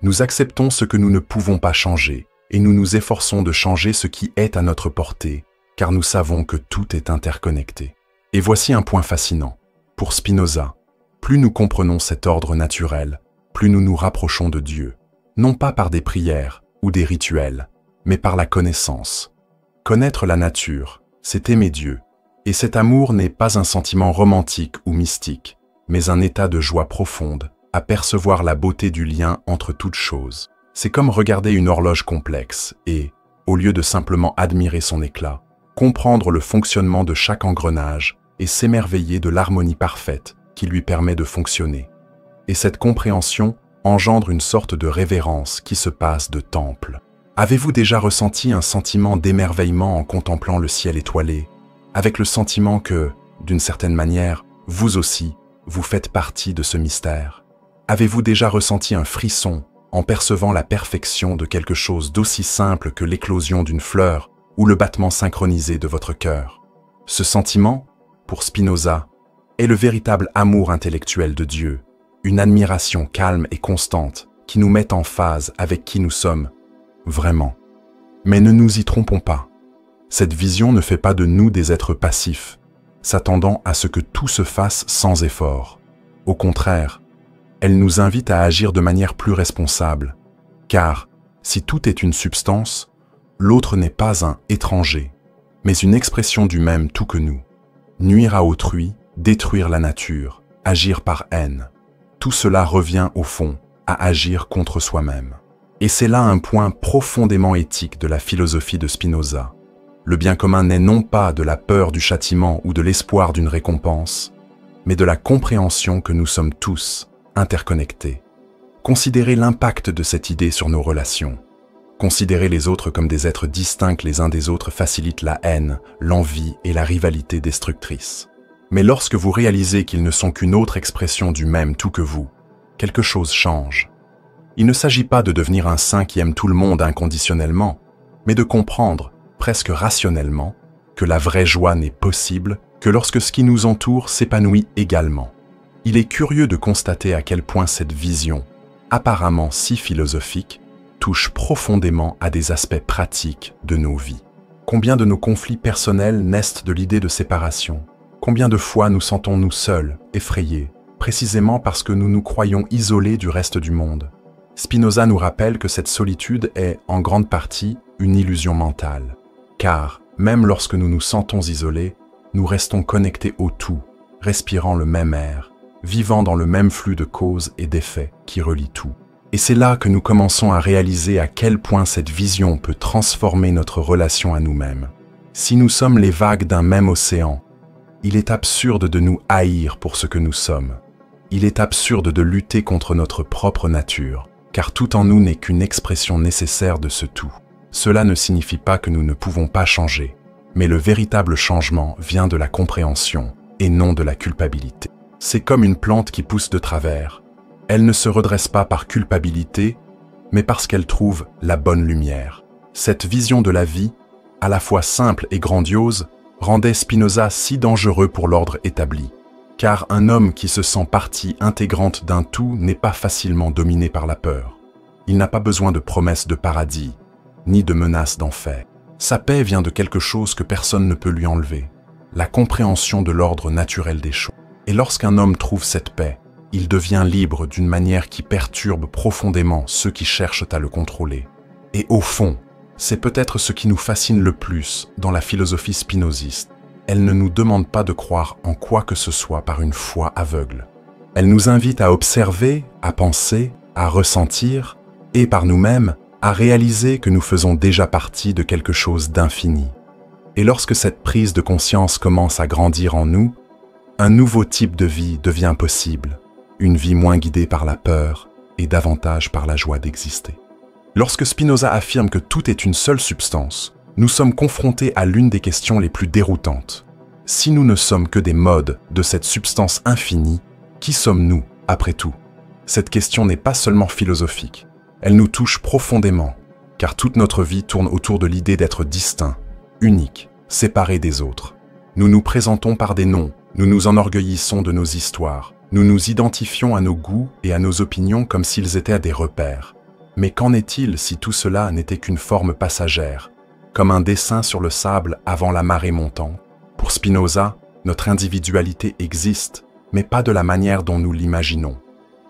Nous acceptons ce que nous ne pouvons pas changer, et nous nous efforçons de changer ce qui est à notre portée, car nous savons que tout est interconnecté. Et voici un point fascinant. Pour Spinoza, plus nous comprenons cet ordre naturel, plus nous nous rapprochons de Dieu. Non pas par des prières ou des rituels, mais par la connaissance. Connaître la nature, c'est aimer Dieu. Et cet amour n'est pas un sentiment romantique ou mystique, mais un état de joie profonde, à percevoir la beauté du lien entre toutes choses. C'est comme regarder une horloge complexe et, au lieu de simplement admirer son éclat, comprendre le fonctionnement de chaque engrenage et s'émerveiller de l'harmonie parfaite qui lui permet de fonctionner. Et cette compréhension engendre une sorte de révérence qui se passe de temple. Avez-vous déjà ressenti un sentiment d'émerveillement en contemplant le ciel étoilé, avec le sentiment que, d'une certaine manière, vous aussi, vous faites partie de ce mystère? Avez-vous déjà ressenti un frisson en percevant la perfection de quelque chose d'aussi simple que l'éclosion d'une fleur ou le battement synchronisé de votre cœur? Ce sentiment, pour Spinoza, est le véritable amour intellectuel de Dieu, une admiration calme et constante qui nous met en phase avec qui nous sommes vraiment. Mais ne nous y trompons pas. Cette vision ne fait pas de nous des êtres passifs, s'attendant à ce que tout se fasse sans effort. Au contraire, elle nous invite à agir de manière plus responsable, car si tout est une substance, l'autre n'est pas un étranger, mais une expression du même tout que nous. Nuire à autrui, détruire la nature, agir par haine. Tout cela revient au fond à agir contre soi-même. Et c'est là un point profondément éthique de la philosophie de Spinoza. Le bien commun n'est non pas de la peur du châtiment ou de l'espoir d'une récompense, mais de la compréhension que nous sommes tous interconnectés. Considérez l'impact de cette idée sur nos relations. Considérer les autres comme des êtres distincts les uns des autres facilite la haine, l'envie et la rivalité destructrice. Mais lorsque vous réalisez qu'ils ne sont qu'une autre expression du même tout que vous, quelque chose change. Il ne s'agit pas de devenir un saint qui aime tout le monde inconditionnellement, mais de comprendre, presque rationnellement, que la vraie joie n'est possible que lorsque ce qui nous entoure s'épanouit également. Il est curieux de constater à quel point cette vision, apparemment si philosophique, touche profondément à des aspects pratiques de nos vies. Combien de nos conflits personnels naissent de l'idée de séparation? Combien de fois nous sentons-nous seuls, effrayés, précisément parce que nous nous croyons isolés du reste du monde? Spinoza nous rappelle que cette solitude est, en grande partie, une illusion mentale. Car, même lorsque nous nous sentons isolés, nous restons connectés au tout, respirant le même air, vivant dans le même flux de causes et d'effets qui relie tout. Et c'est là que nous commençons à réaliser à quel point cette vision peut transformer notre relation à nous-mêmes. Si nous sommes les vagues d'un même océan, il est absurde de nous haïr pour ce que nous sommes. Il est absurde de lutter contre notre propre nature, car tout en nous n'est qu'une expression nécessaire de ce tout. Cela ne signifie pas que nous ne pouvons pas changer, mais le véritable changement vient de la compréhension et non de la culpabilité. C'est comme une plante qui pousse de travers. Elle ne se redresse pas par culpabilité, mais parce qu'elle trouve la bonne lumière. Cette vision de la vie, à la fois simple et grandiose, rendait Spinoza si dangereux pour l'ordre établi. Car un homme qui se sent partie intégrante d'un tout n'est pas facilement dominé par la peur. Il n'a pas besoin de promesses de paradis, ni de menaces d'enfer. Sa paix vient de quelque chose que personne ne peut lui enlever, la compréhension de l'ordre naturel des choses. Et lorsqu'un homme trouve cette paix, il devient libre d'une manière qui perturbe profondément ceux qui cherchent à le contrôler. Et au fond, c'est peut-être ce qui nous fascine le plus dans la philosophie spinoziste. Elle ne nous demande pas de croire en quoi que ce soit par une foi aveugle. Elle nous invite à observer, à penser, à ressentir, et par nous-mêmes, à réaliser que nous faisons déjà partie de quelque chose d'infini. Et lorsque cette prise de conscience commence à grandir en nous, un nouveau type de vie devient possible, une vie moins guidée par la peur et davantage par la joie d'exister. Lorsque Spinoza affirme que tout est une seule substance, nous sommes confrontés à l'une des questions les plus déroutantes. Si nous ne sommes que des modes de cette substance infinie, qui sommes-nous, après tout? Cette question n'est pas seulement philosophique, elle nous touche profondément, car toute notre vie tourne autour de l'idée d'être distinct, unique, séparé des autres. Nous nous présentons par des noms, nous nous enorgueillissons de nos histoires, nous nous identifions à nos goûts et à nos opinions comme s'ils étaient des repères. Mais qu'en est-il si tout cela n'était qu'une forme passagère, comme un dessin sur le sable avant la marée montante? Pour Spinoza, notre individualité existe, mais pas de la manière dont nous l'imaginons.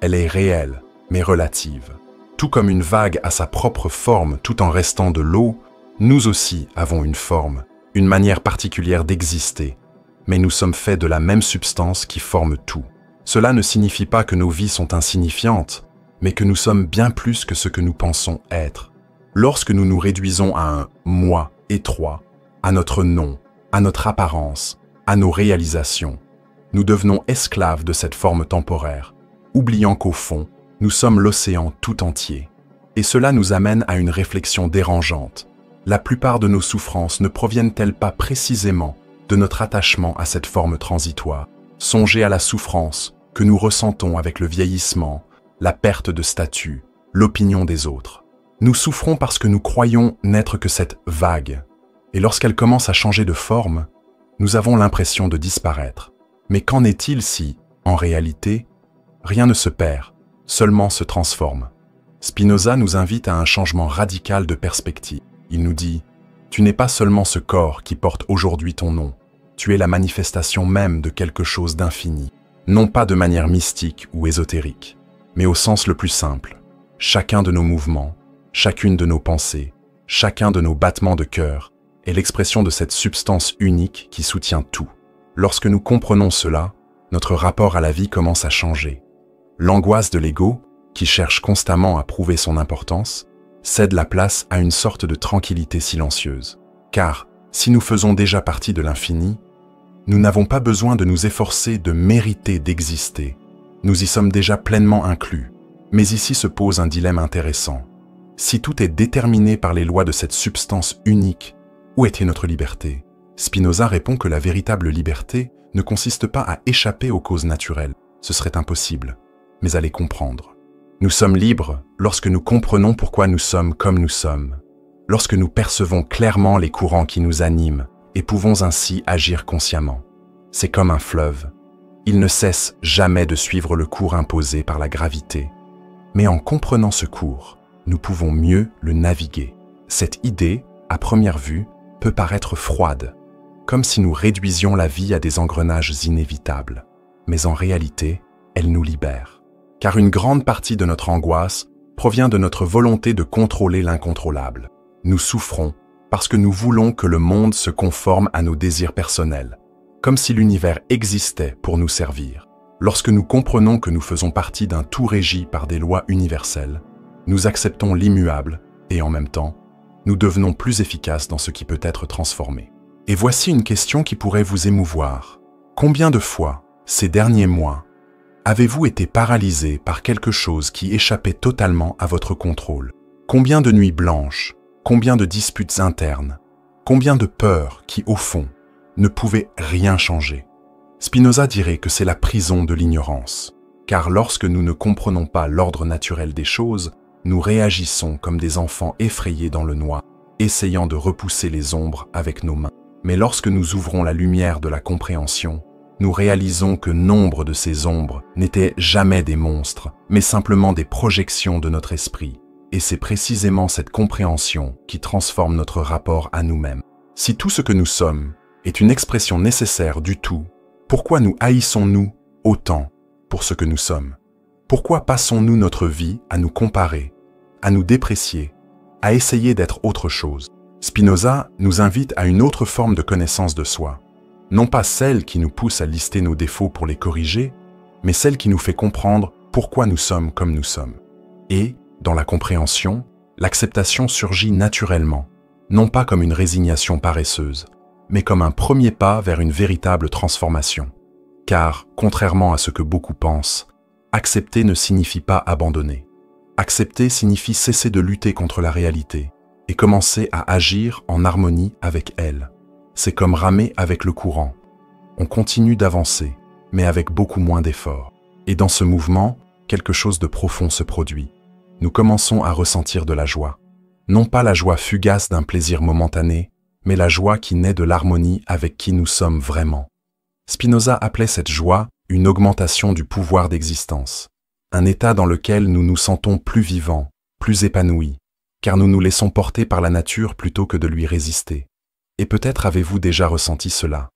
Elle est réelle, mais relative. Tout comme une vague a sa propre forme tout en restant de l'eau, nous aussi avons une forme, une manière particulière d'exister, mais nous sommes faits de la même substance qui forme tout. Cela ne signifie pas que nos vies sont insignifiantes, mais que nous sommes bien plus que ce que nous pensons être. Lorsque nous nous réduisons à un « moi » étroit, à notre nom, à notre apparence, à nos réalisations, nous devenons esclaves de cette forme temporaire, oubliant qu'au fond, nous sommes l'océan tout entier. Et cela nous amène à une réflexion dérangeante. La plupart de nos souffrances ne proviennent-elles pas précisément de notre attachement à cette forme transitoire? Songez à la souffrance que nous ressentons avec le vieillissement, la perte de statut, l'opinion des autres. Nous souffrons parce que nous croyons n'être que cette vague. Et lorsqu'elle commence à changer de forme, nous avons l'impression de disparaître. Mais qu'en est-il si, en réalité, rien ne se perd, seulement se transforme? Spinoza nous invite à un changement radical de perspective. Il nous dit « Tu n'es pas seulement ce corps qui porte aujourd'hui ton nom, tu es la manifestation même de quelque chose d'infini, non pas de manière mystique ou ésotérique, mais au sens le plus simple. Chacun de nos mouvements, chacune de nos pensées, chacun de nos battements de cœur est l'expression de cette substance unique qui soutient tout. Lorsque nous comprenons cela, notre rapport à la vie commence à changer. L'angoisse de l'ego, qui cherche constamment à prouver son importance, cède la place à une sorte de tranquillité silencieuse. Car, si nous faisons déjà partie de l'infini, nous n'avons pas besoin de nous efforcer de mériter d'exister. Nous y sommes déjà pleinement inclus. Mais ici se pose un dilemme intéressant. Si tout est déterminé par les lois de cette substance unique, où était notre liberté? Spinoza répond que la véritable liberté ne consiste pas à échapper aux causes naturelles, ce serait impossible, mais à les comprendre. Nous sommes libres lorsque nous comprenons pourquoi nous sommes comme nous sommes, lorsque nous percevons clairement les courants qui nous animent et pouvons ainsi agir consciemment. C'est comme un fleuve. Il ne cesse jamais de suivre le cours imposé par la gravité. Mais en comprenant ce cours, nous pouvons mieux le naviguer. Cette idée, à première vue, peut paraître froide, comme si nous réduisions la vie à des engrenages inévitables. Mais en réalité, elle nous libère. Car une grande partie de notre angoisse provient de notre volonté de contrôler l'incontrôlable. Nous souffrons parce que nous voulons que le monde se conforme à nos désirs personnels, comme si l'univers existait pour nous servir. Lorsque nous comprenons que nous faisons partie d'un tout régi par des lois universelles, nous acceptons l'immuable et en même temps, nous devenons plus efficaces dans ce qui peut être transformé. Et voici une question qui pourrait vous émouvoir. Combien de fois, ces derniers mois, avez-vous été paralysé par quelque chose qui échappait totalement à votre contrôle? Combien de nuits blanches? Combien de disputes internes? Combien de peurs qui, au fond, ne pouvaient rien changer? Spinoza dirait que c'est la prison de l'ignorance, car lorsque nous ne comprenons pas l'ordre naturel des choses, nous réagissons comme des enfants effrayés dans le noir, essayant de repousser les ombres avec nos mains. Mais lorsque nous ouvrons la lumière de la compréhension, nous réalisons que nombre de ces ombres n'étaient jamais des monstres, mais simplement des projections de notre esprit. Et c'est précisément cette compréhension qui transforme notre rapport à nous-mêmes. Si tout ce que nous sommes est une expression nécessaire du tout, pourquoi nous haïssons-nous autant pour ce que nous sommes? Pourquoi passons-nous notre vie à nous comparer, à nous déprécier, à essayer d'être autre chose? Spinoza nous invite à une autre forme de connaissance de soi, non pas celle qui nous pousse à lister nos défauts pour les corriger, mais celle qui nous fait comprendre pourquoi nous sommes comme nous sommes. Et, dans la compréhension, l'acceptation surgit naturellement, non pas comme une résignation paresseuse, mais comme un premier pas vers une véritable transformation. Car, contrairement à ce que beaucoup pensent, accepter ne signifie pas abandonner. Accepter signifie cesser de lutter contre la réalité et commencer à agir en harmonie avec elle. C'est comme ramer avec le courant. On continue d'avancer, mais avec beaucoup moins d'efforts. Et dans ce mouvement, quelque chose de profond se produit. Nous commençons à ressentir de la joie. Non pas la joie fugace d'un plaisir momentané, mais la joie qui naît de l'harmonie avec qui nous sommes vraiment. Spinoza appelait cette joie une augmentation du pouvoir d'existence, un état dans lequel nous nous sentons plus vivants, plus épanouis, car nous nous laissons porter par la nature plutôt que de lui résister. Et peut-être avez-vous déjà ressenti cela.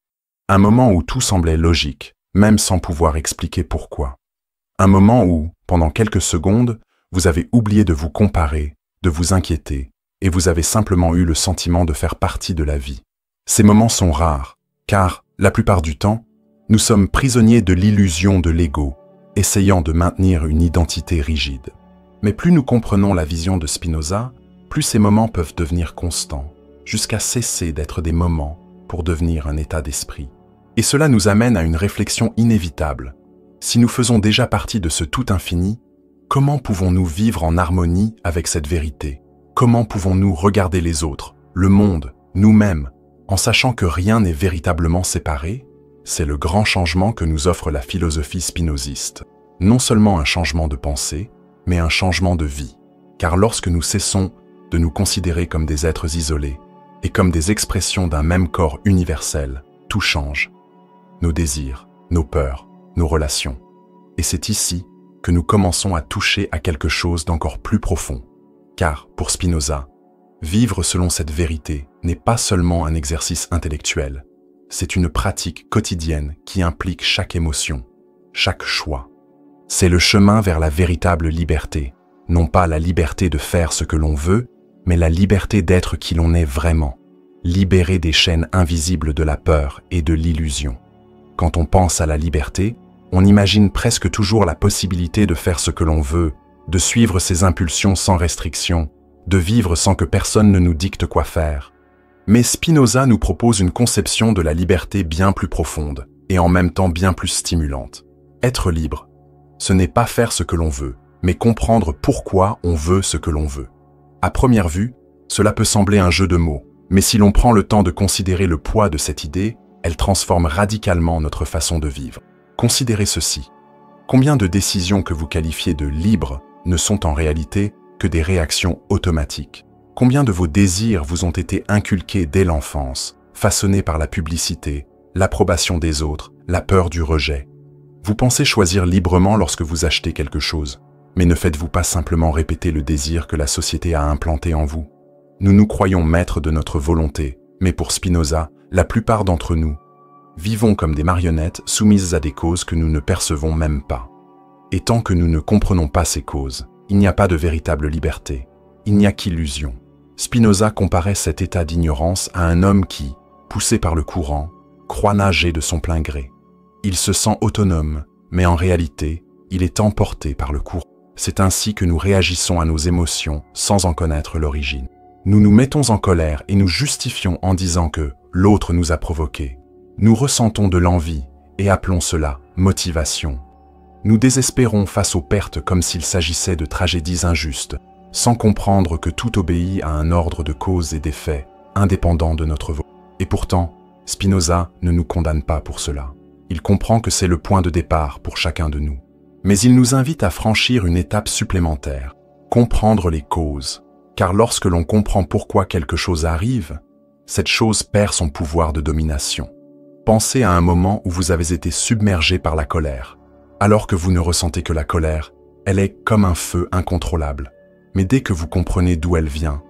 Un moment où tout semblait logique, même sans pouvoir expliquer pourquoi. Un moment où, pendant quelques secondes, vous avez oublié de vous comparer, de vous inquiéter, et vous avez simplement eu le sentiment de faire partie de la vie. Ces moments sont rares, car, la plupart du temps, nous sommes prisonniers de l'illusion de l'ego, essayant de maintenir une identité rigide. Mais plus nous comprenons la vision de Spinoza, plus ces moments peuvent devenir constants, jusqu'à cesser d'être des moments pour devenir un état d'esprit. Et cela nous amène à une réflexion inévitable. Si nous faisons déjà partie de ce tout infini, comment pouvons-nous vivre en harmonie avec cette vérité? Comment pouvons-nous regarder les autres, le monde, nous-mêmes, en sachant que rien n'est véritablement séparé? C'est le grand changement que nous offre la philosophie spinoziste. Non seulement un changement de pensée, mais un changement de vie. Car lorsque nous cessons de nous considérer comme des êtres isolés et comme des expressions d'un même corps universel, tout change. Nos désirs, nos peurs, nos relations. Et c'est ici que nous commençons à toucher à quelque chose d'encore plus profond. Car, pour Spinoza, vivre selon cette vérité n'est pas seulement un exercice intellectuel, c'est une pratique quotidienne qui implique chaque émotion, chaque choix. C'est le chemin vers la véritable liberté, non pas la liberté de faire ce que l'on veut, mais la liberté d'être qui l'on est vraiment, libéré des chaînes invisibles de la peur et de l'illusion. Quand on pense à la liberté, on imagine presque toujours la possibilité de faire ce que l'on veut, de suivre ses impulsions sans restriction, de vivre sans que personne ne nous dicte quoi faire. Mais Spinoza nous propose une conception de la liberté bien plus profonde et en même temps bien plus stimulante. Être libre, ce n'est pas faire ce que l'on veut, mais comprendre pourquoi on veut ce que l'on veut. À première vue, cela peut sembler un jeu de mots, mais si l'on prend le temps de considérer le poids de cette idée, elle transforme radicalement notre façon de vivre. Considérez ceci. Combien de décisions que vous qualifiez de libres ne sont en réalité que des réactions automatiques? Combien de vos désirs vous ont été inculqués dès l'enfance, façonnés par la publicité, l'approbation des autres, la peur du rejet? Vous pensez choisir librement lorsque vous achetez quelque chose, mais ne faites-vous pas simplement répéter le désir que la société a implanté en vous? Nous nous croyons maîtres de notre volonté, mais pour Spinoza, la plupart d'entre nous vivons comme des marionnettes soumises à des causes que nous ne percevons même pas. Et tant que nous ne comprenons pas ces causes, il n'y a pas de véritable liberté, il n'y a qu'illusion. Spinoza comparait cet état d'ignorance à un homme qui, poussé par le courant, croit nager de son plein gré. Il se sent autonome, mais en réalité, il est emporté par le courant. C'est ainsi que nous réagissons à nos émotions sans en connaître l'origine. Nous nous mettons en colère et nous justifions en disant que l'autre nous a provoqués. Nous ressentons de l'envie et appelons cela motivation. Nous désespérons face aux pertes comme s'il s'agissait de tragédies injustes, sans comprendre que tout obéit à un ordre de cause et d'effet, indépendant de notre volonté. Et pourtant, Spinoza ne nous condamne pas pour cela. Il comprend que c'est le point de départ pour chacun de nous. Mais il nous invite à franchir une étape supplémentaire, comprendre les causes. Car lorsque l'on comprend pourquoi quelque chose arrive, cette chose perd son pouvoir de domination. Pensez à un moment où vous avez été submergé par la colère. Alors que vous ne ressentez que la colère, elle est comme un feu incontrôlable. Mais dès que vous comprenez d'où elle vient,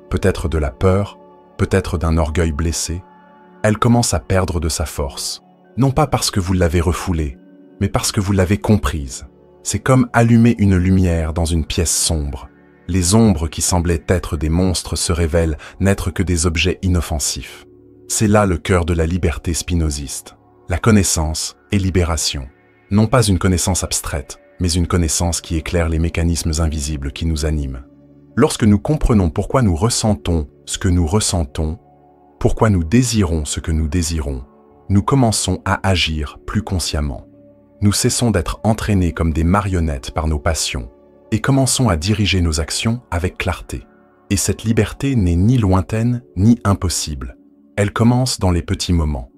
peut-être de la peur, peut-être d'un orgueil blessé, elle commence à perdre de sa force. Non pas parce que vous l'avez refoulée, mais parce que vous l'avez comprise. C'est comme allumer une lumière dans une pièce sombre. Les ombres qui semblaient être des monstres se révèlent n'être que des objets inoffensifs. C'est là le cœur de la liberté spinoziste, la connaissance et libération. Non pas une connaissance abstraite, mais une connaissance qui éclaire les mécanismes invisibles qui nous animent. Lorsque nous comprenons pourquoi nous ressentons ce que nous ressentons, pourquoi nous désirons ce que nous désirons, nous commençons à agir plus consciemment. Nous cessons d'être entraînés comme des marionnettes par nos passions et commençons à diriger nos actions avec clarté. Et cette liberté n'est ni lointaine ni impossible. Elle commence dans les petits moments.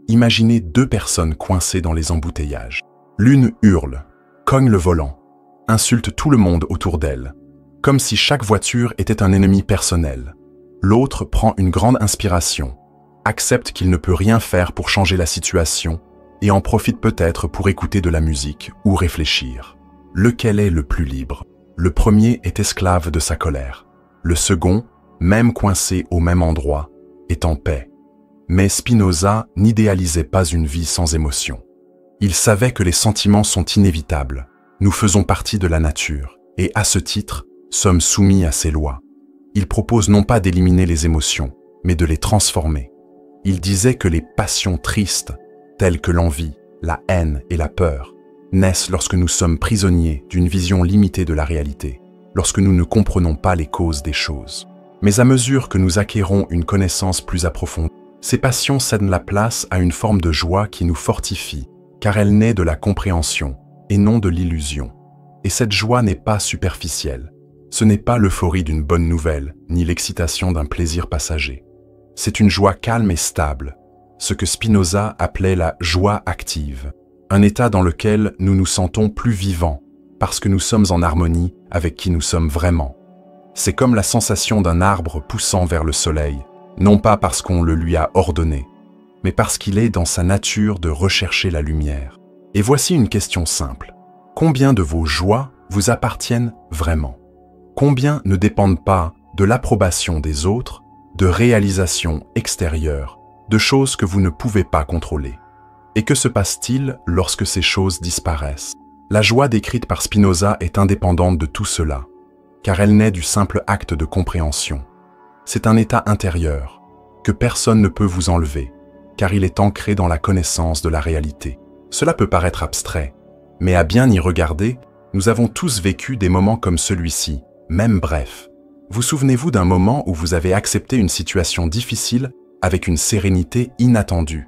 Imaginez deux personnes coincées dans les embouteillages. L'une hurle, cogne le volant, insulte tout le monde autour d'elle, comme si chaque voiture était un ennemi personnel. L'autre prend une grande inspiration, accepte qu'il ne peut rien faire pour changer la situation et en profite peut-être pour écouter de la musique ou réfléchir. Lequel est le plus libre? Le premier est esclave de sa colère. Le second, même coincé au même endroit, est en paix. Mais Spinoza n'idéalisait pas une vie sans émotion. Il savait que les sentiments sont inévitables. Nous faisons partie de la nature et, à ce titre, sommes soumis à ses lois. Il propose non pas d'éliminer les émotions, mais de les transformer. Il disait que les passions tristes, telles que l'envie, la haine et la peur, naissent lorsque nous sommes prisonniers d'une vision limitée de la réalité, lorsque nous ne comprenons pas les causes des choses. Mais à mesure que nous acquérons une connaissance plus approfondie, ces passions cèdent la place à une forme de joie qui nous fortifie, car elle naît de la compréhension et non de l'illusion. Et cette joie n'est pas superficielle. Ce n'est pas l'euphorie d'une bonne nouvelle, ni l'excitation d'un plaisir passager. C'est une joie calme et stable, ce que Spinoza appelait la joie active, un état dans lequel nous nous sentons plus vivants, parce que nous sommes en harmonie avec qui nous sommes vraiment. C'est comme la sensation d'un arbre poussant vers le soleil, non pas parce qu'on le lui a ordonné, mais parce qu'il est dans sa nature de rechercher la lumière. Et voici une question simple. Combien de vos joies vous appartiennent vraiment? Combien ne dépendent pas de l'approbation des autres, de réalisations extérieures, de choses que vous ne pouvez pas contrôler? Et que se passe-t-il lorsque ces choses disparaissent? La joie décrite par Spinoza est indépendante de tout cela, car elle naît du simple acte de compréhension. C'est un état intérieur, que personne ne peut vous enlever, car il est ancré dans la connaissance de la réalité. Cela peut paraître abstrait, mais à bien y regarder, nous avons tous vécu des moments comme celui-ci, même bref. Vous souvenez-vous d'un moment où vous avez accepté une situation difficile avec une sérénité inattendue?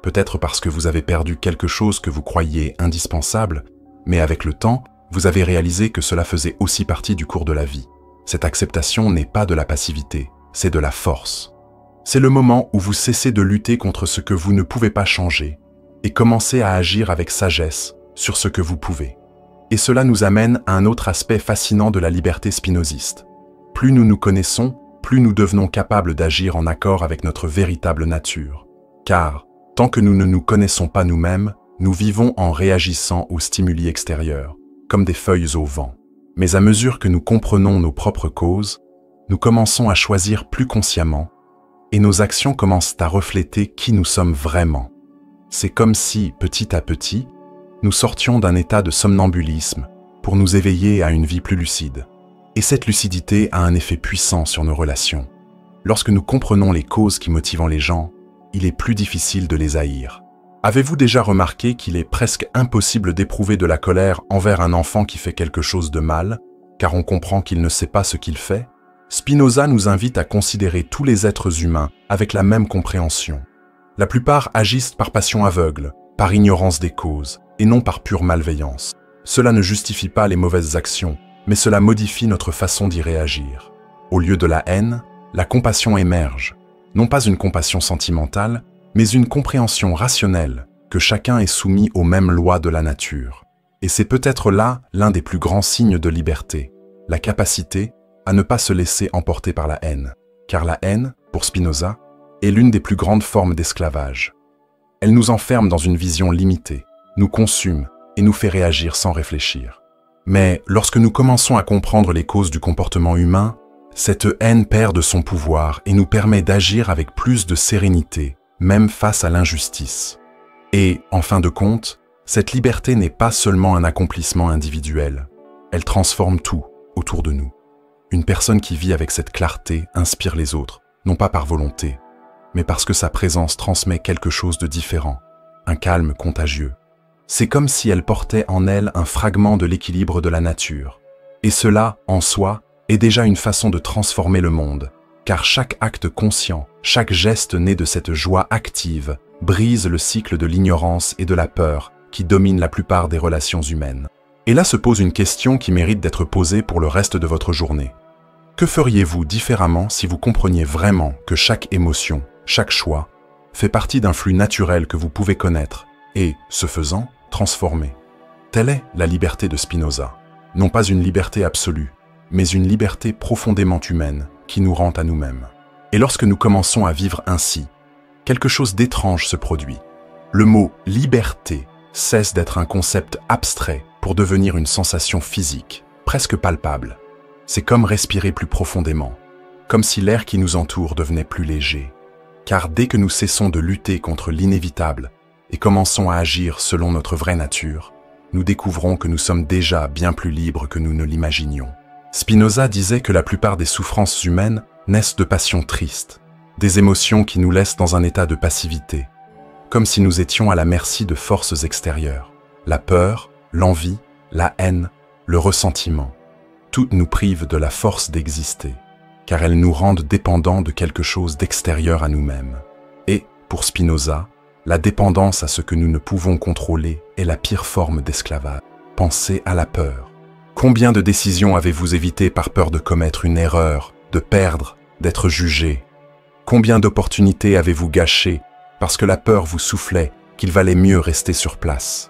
Peut-être parce que vous avez perdu quelque chose que vous croyiez indispensable, mais avec le temps, vous avez réalisé que cela faisait aussi partie du cours de la vie. Cette acceptation n'est pas de la passivité, c'est de la force. C'est le moment où vous cessez de lutter contre ce que vous ne pouvez pas changer et commencez à agir avec sagesse sur ce que vous pouvez. Et cela nous amène à un autre aspect fascinant de la liberté spinoziste. Plus nous nous connaissons, plus nous devenons capables d'agir en accord avec notre véritable nature. Car, tant que nous ne nous connaissons pas nous-mêmes, nous vivons en réagissant aux stimuli extérieurs, comme des feuilles au vent. Mais à mesure que nous comprenons nos propres causes, nous commençons à choisir plus consciemment, et nos actions commencent à refléter qui nous sommes vraiment. C'est comme si, petit à petit, nous sortions d'un état de somnambulisme pour nous éveiller à une vie plus lucide. Et cette lucidité a un effet puissant sur nos relations. Lorsque nous comprenons les causes qui motivent les gens, il est plus difficile de les haïr. Avez-vous déjà remarqué qu'il est presque impossible d'éprouver de la colère envers un enfant qui fait quelque chose de mal, car on comprend qu'il ne sait pas ce qu'il fait? Spinoza nous invite à considérer tous les êtres humains avec la même compréhension. La plupart agissent par passion aveugle, par ignorance des causes, et non par pure malveillance. Cela ne justifie pas les mauvaises actions, mais cela modifie notre façon d'y réagir. Au lieu de la haine, la compassion émerge. Non pas une compassion sentimentale, mais une compréhension rationnelle que chacun est soumis aux mêmes lois de la nature. Et c'est peut-être là l'un des plus grands signes de liberté, la capacité à ne pas se laisser emporter par la haine. Car la haine, pour Spinoza, est l'une des plus grandes formes d'esclavage. Elle nous enferme dans une vision limitée, nous consume et nous fait réagir sans réfléchir. Mais lorsque nous commençons à comprendre les causes du comportement humain, cette haine perd de son pouvoir et nous permet d'agir avec plus de sérénité, même face à l'injustice. Et, en fin de compte, cette liberté n'est pas seulement un accomplissement individuel, elle transforme tout autour de nous. Une personne qui vit avec cette clarté inspire les autres, non pas par volonté, mais parce que sa présence transmet quelque chose de différent, un calme contagieux. C'est comme si elle portait en elle un fragment de l'équilibre de la nature. Et cela, en soi, est déjà une façon de transformer le monde, car chaque acte conscient, chaque geste né de cette joie active, brise le cycle de l'ignorance et de la peur qui domine la plupart des relations humaines. Et là se pose une question qui mérite d'être posée pour le reste de votre journée. Que feriez-vous différemment si vous compreniez vraiment que chaque émotion, chaque choix, fait partie d'un flux naturel que vous pouvez connaître et, ce faisant, transformer? Telle est la liberté de Spinoza. Non pas une liberté absolue, mais une liberté profondément humaine qui nous rend à nous-mêmes. Et lorsque nous commençons à vivre ainsi, quelque chose d'étrange se produit. Le mot « liberté » cesse d'être un concept abstrait pour devenir une sensation physique, presque palpable. C'est comme respirer plus profondément, comme si l'air qui nous entoure devenait plus léger. Car dès que nous cessons de lutter contre l'inévitable et commençons à agir selon notre vraie nature, nous découvrons que nous sommes déjà bien plus libres que nous ne l'imaginions. Spinoza disait que la plupart des souffrances humaines naissent de passions tristes, des émotions qui nous laissent dans un état de passivité, comme si nous étions à la merci de forces extérieures. La peur, l'envie, la haine, le ressentiment, toutes nous privent de la force d'exister, car elles nous rendent dépendants de quelque chose d'extérieur à nous-mêmes. Et, pour Spinoza, la dépendance à ce que nous ne pouvons contrôler est la pire forme d'esclavage. Pensez à la peur. Combien de décisions avez-vous évitées par peur de commettre une erreur, de perdre, d'être jugé? Combien d'opportunités avez-vous gâchées parce que la peur vous soufflait qu'il valait mieux rester sur place?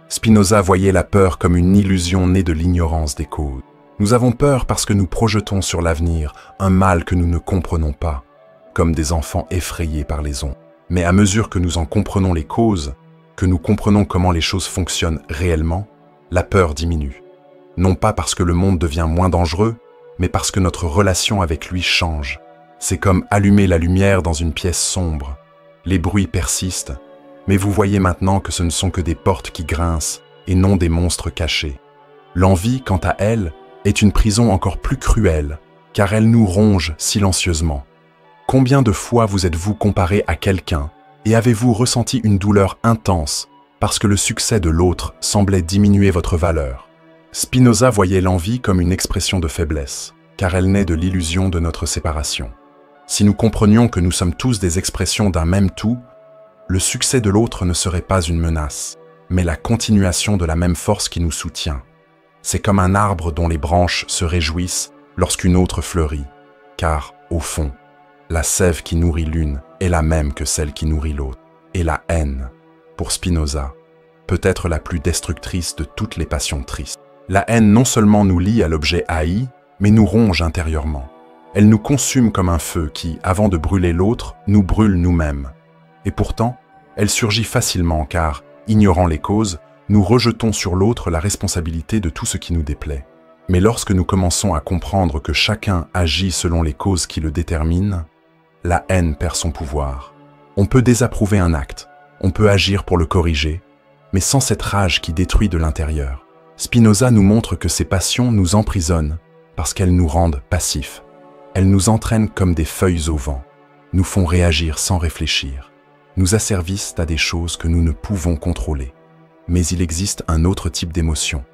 Spinoza voyait la peur comme une illusion née de l'ignorance des causes. Nous avons peur parce que nous projetons sur l'avenir un mal que nous ne comprenons pas, comme des enfants effrayés par les ondes. Mais à mesure que nous en comprenons les causes, que nous comprenons comment les choses fonctionnent réellement, la peur diminue. Non pas parce que le monde devient moins dangereux, mais parce que notre relation avec lui change. C'est comme allumer la lumière dans une pièce sombre. Les bruits persistent, mais vous voyez maintenant que ce ne sont que des portes qui grincent et non des monstres cachés. L'envie, quant à elle, est une prison encore plus cruelle, car elle nous ronge silencieusement. Combien de fois vous êtes-vous comparé à quelqu'un et avez-vous ressenti une douleur intense parce que le succès de l'autre semblait diminuer votre valeur? Spinoza voyait l'envie comme une expression de faiblesse, car elle naît de l'illusion de notre séparation. Si nous comprenions que nous sommes tous des expressions d'un même tout, le succès de l'autre ne serait pas une menace, mais la continuation de la même force qui nous soutient. C'est comme un arbre dont les branches se réjouissent lorsqu'une autre fleurit, car, au fond, la sève qui nourrit l'une est la même que celle qui nourrit l'autre. Et la haine, pour Spinoza, peut être la plus destructrice de toutes les passions tristes. La haine non seulement nous lie à l'objet haï, mais nous ronge intérieurement. Elle nous consume comme un feu qui, avant de brûler l'autre, nous brûle nous-mêmes. Et pourtant, elle surgit facilement car, ignorant les causes, nous rejetons sur l'autre la responsabilité de tout ce qui nous déplaît. Mais lorsque nous commençons à comprendre que chacun agit selon les causes qui le déterminent, la haine perd son pouvoir. On peut désapprouver un acte, on peut agir pour le corriger, mais sans cette rage qui détruit de l'intérieur. Spinoza nous montre que ces passions nous emprisonnent parce qu'elles nous rendent passifs. Elles nous entraînent comme des feuilles au vent, nous font réagir sans réfléchir, nous asservissent à des choses que nous ne pouvons contrôler. Mais il existe un autre type d'émotion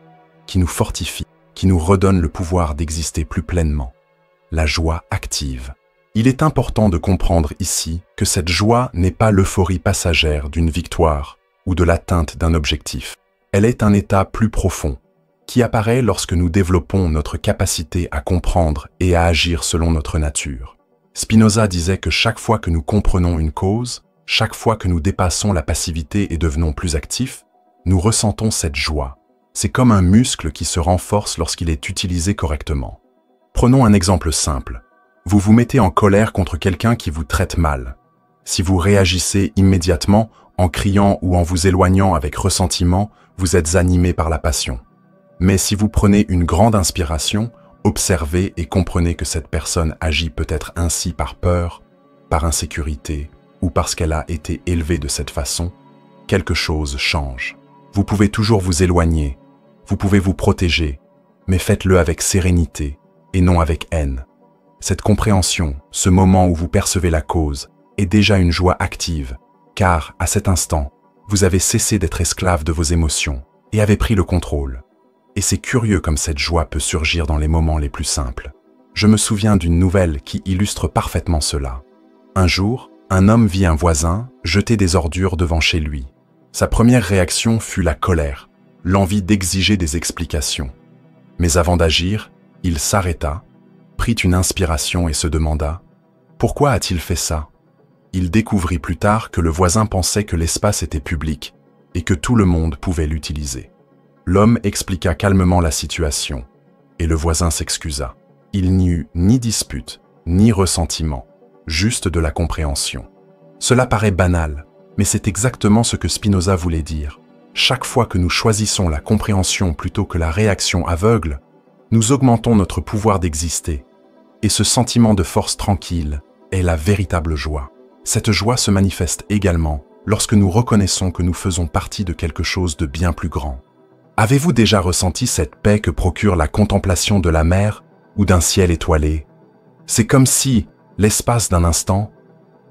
qui nous fortifie, qui nous redonne le pouvoir d'exister plus pleinement, la joie active. Il est important de comprendre ici que cette joie n'est pas l'euphorie passagère d'une victoire ou de l'atteinte d'un objectif. Elle est un état plus profond, qui apparaît lorsque nous développons notre capacité à comprendre et à agir selon notre nature. Spinoza disait que chaque fois que nous comprenons une cause, chaque fois que nous dépassons la passivité et devenons plus actifs, nous ressentons cette joie. C'est comme un muscle qui se renforce lorsqu'il est utilisé correctement. Prenons un exemple simple. Vous vous mettez en colère contre quelqu'un qui vous traite mal. Si vous réagissez immédiatement, en criant ou en vous éloignant avec ressentiment, vous êtes animé par la passion. Mais si vous prenez une grande inspiration, observez et comprenez que cette personne agit peut-être ainsi par peur, par insécurité ou parce qu'elle a été élevée de cette façon, quelque chose change. Vous pouvez toujours vous éloigner, vous pouvez vous protéger, mais faites-le avec sérénité et non avec haine. Cette compréhension, ce moment où vous percevez la cause, est déjà une joie active, car, à cet instant, Vous avez cessé d'être esclave de vos émotions et avez pris le contrôle. Et c'est curieux comme cette joie peut surgir dans les moments les plus simples. Je me souviens d'une nouvelle qui illustre parfaitement cela. Un jour, un homme vit un voisin jeter des ordures devant chez lui. Sa première réaction fut la colère, l'envie d'exiger des explications. Mais avant d'agir, il s'arrêta, prit une inspiration et se demanda « Pourquoi a-t-il fait ça ?» Il découvrit plus tard que le voisin pensait que l'espace était public et que tout le monde pouvait l'utiliser. L'homme expliqua calmement la situation et le voisin s'excusa. Il n'y eut ni dispute, ni ressentiment, juste de la compréhension. Cela paraît banal, mais c'est exactement ce que Spinoza voulait dire. Chaque fois que nous choisissons la compréhension plutôt que la réaction aveugle, nous augmentons notre pouvoir d'exister. Et ce sentiment de force tranquille est la véritable joie. Cette joie se manifeste également lorsque nous reconnaissons que nous faisons partie de quelque chose de bien plus grand. Avez-vous déjà ressenti cette paix que procure la contemplation de la mer ou d'un ciel étoilé? C'est comme si, l'espace d'un instant,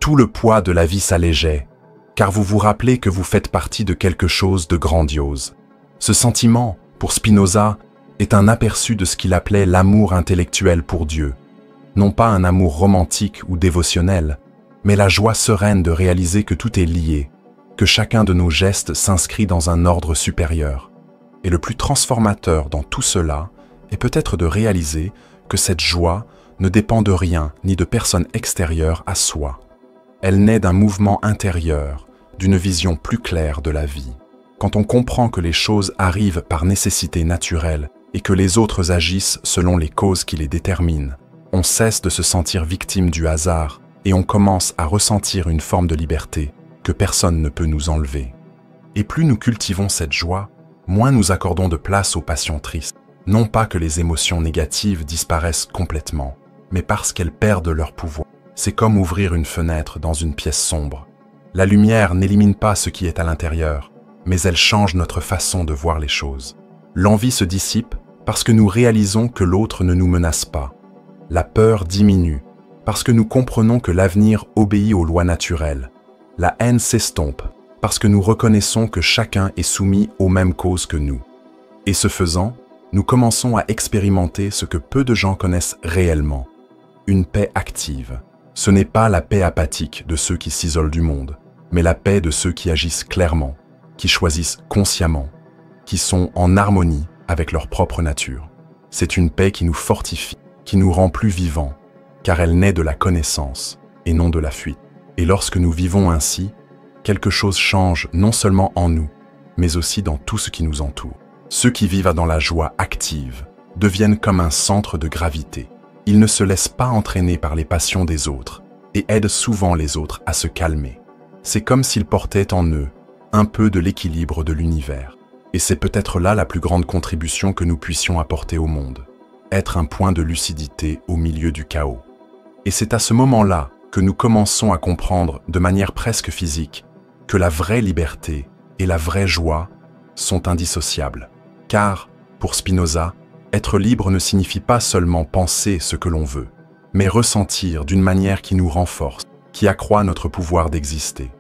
tout le poids de la vie s'allégeait, car vous vous rappelez que vous faites partie de quelque chose de grandiose. Ce sentiment, pour Spinoza, est un aperçu de ce qu'il appelait l'amour intellectuel pour Dieu. Non pas un amour romantique ou dévotionnel, mais la joie sereine de réaliser que tout est lié, que chacun de nos gestes s'inscrit dans un ordre supérieur. Et le plus transformateur dans tout cela est peut-être de réaliser que cette joie ne dépend de rien ni de personne extérieure à soi. Elle naît d'un mouvement intérieur, d'une vision plus claire de la vie. Quand on comprend que les choses arrivent par nécessité naturelle et que les autres agissent selon les causes qui les déterminent, on cesse de se sentir victime du hasard et on commence à ressentir une forme de liberté que personne ne peut nous enlever. Et plus nous cultivons cette joie, moins nous accordons de place aux passions tristes. Non pas que les émotions négatives disparaissent complètement, mais parce qu'elles perdent leur pouvoir. C'est comme ouvrir une fenêtre dans une pièce sombre. La lumière n'élimine pas ce qui est à l'intérieur, mais elle change notre façon de voir les choses. L'envie se dissipe parce que nous réalisons que l'autre ne nous menace pas. La peur diminue parce que nous comprenons que l'avenir obéit aux lois naturelles. La haine s'estompe parce que nous reconnaissons que chacun est soumis aux mêmes causes que nous. Et ce faisant, nous commençons à expérimenter ce que peu de gens connaissent réellement. Une paix active. Ce n'est pas la paix apathique de ceux qui s'isolent du monde, mais la paix de ceux qui agissent clairement, qui choisissent consciemment, qui sont en harmonie avec leur propre nature. C'est une paix qui nous fortifie, qui nous rend plus vivants, car elle naît de la connaissance et non de la fuite. Et lorsque nous vivons ainsi, quelque chose change non seulement en nous, mais aussi dans tout ce qui nous entoure. Ceux qui vivent dans la joie active deviennent comme un centre de gravité. Ils ne se laissent pas entraîner par les passions des autres et aident souvent les autres à se calmer. C'est comme s'ils portaient en eux un peu de l'équilibre de l'univers. Et c'est peut-être là la plus grande contribution que nous puissions apporter au monde. Être un point de lucidité au milieu du chaos. Et c'est à ce moment-là que nous commençons à comprendre de manière presque physique que la vraie liberté et la vraie joie sont indissociables. Car, pour Spinoza, être libre ne signifie pas seulement penser ce que l'on veut, mais ressentir d'une manière qui nous renforce, qui accroît notre pouvoir d'exister.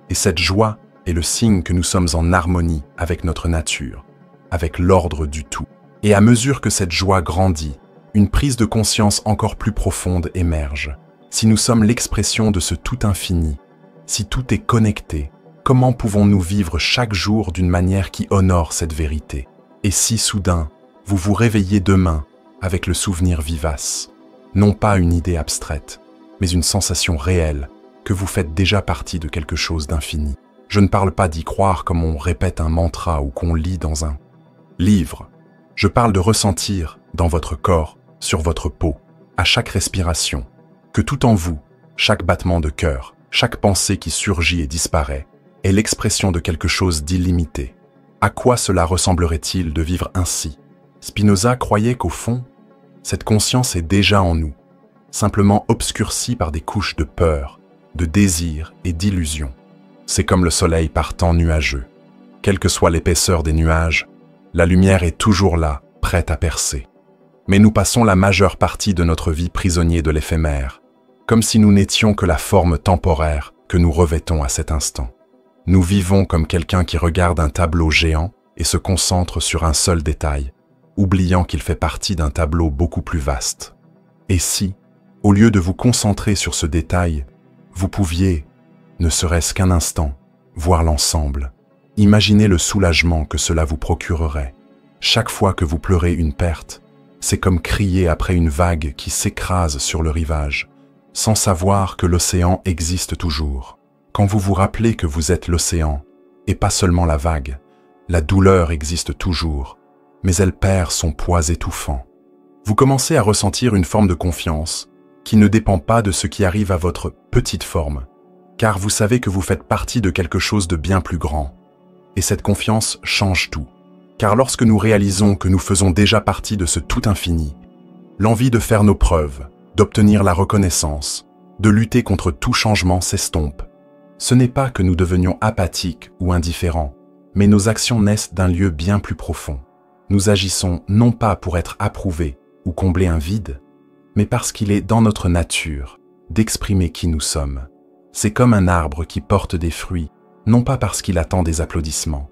Et cette joie est le signe que nous sommes en harmonie avec notre nature, avec l'ordre du tout. Et à mesure que cette joie grandit, une prise de conscience encore plus profonde émerge. Si nous sommes l'expression de ce tout infini, si tout est connecté, comment pouvons-nous vivre chaque jour d'une manière qui honore cette vérité? Et si soudain, vous vous réveillez demain avec le souvenir vivace, non pas une idée abstraite, mais une sensation réelle que vous faites déjà partie de quelque chose d'infini. Je ne parle pas d'y croire comme on répète un mantra ou qu'on lit dans un livre. Je parle de ressentir dans votre corps, sur votre peau, à chaque respiration, que tout en vous, chaque battement de cœur, chaque pensée qui surgit et disparaît, est l'expression de quelque chose d'illimité. À quoi cela ressemblerait-il de vivre ainsi? Spinoza croyait qu'au fond, cette conscience est déjà en nous, simplement obscurcie par des couches de peur, de désir et d'illusion. C'est comme le soleil par temps nuageux. Quelle que soit l'épaisseur des nuages, la lumière est toujours là, prête à percer. Mais nous passons la majeure partie de notre vie prisonniers de l'éphémère, comme si nous n'étions que la forme temporaire que nous revêtons à cet instant. Nous vivons comme quelqu'un qui regarde un tableau géant et se concentre sur un seul détail, oubliant qu'il fait partie d'un tableau beaucoup plus vaste. Et si, au lieu de vous concentrer sur ce détail, vous pouviez, ne serait-ce qu'un instant, voir l'ensemble, imaginez le soulagement que cela vous procurerait. Chaque fois que vous pleurez une perte, c'est comme crier après une vague qui s'écrase sur le rivage, sans savoir que l'océan existe toujours. Quand vous vous rappelez que vous êtes l'océan, et pas seulement la vague, la douleur existe toujours, mais elle perd son poids étouffant. Vous commencez à ressentir une forme de confiance qui ne dépend pas de ce qui arrive à votre petite forme, car vous savez que vous faites partie de quelque chose de bien plus grand. Et cette confiance change tout, car lorsque nous réalisons que nous faisons déjà partie de ce tout infini, l'envie de faire nos preuves, d'obtenir la reconnaissance, de lutter contre tout changement s'estompe. Ce n'est pas que nous devenions apathiques ou indifférents, mais nos actions naissent d'un lieu bien plus profond. Nous agissons non pas pour être approuvés ou combler un vide, mais parce qu'il est dans notre nature d'exprimer qui nous sommes. C'est comme un arbre qui porte des fruits, non pas parce qu'il attend des applaudissements,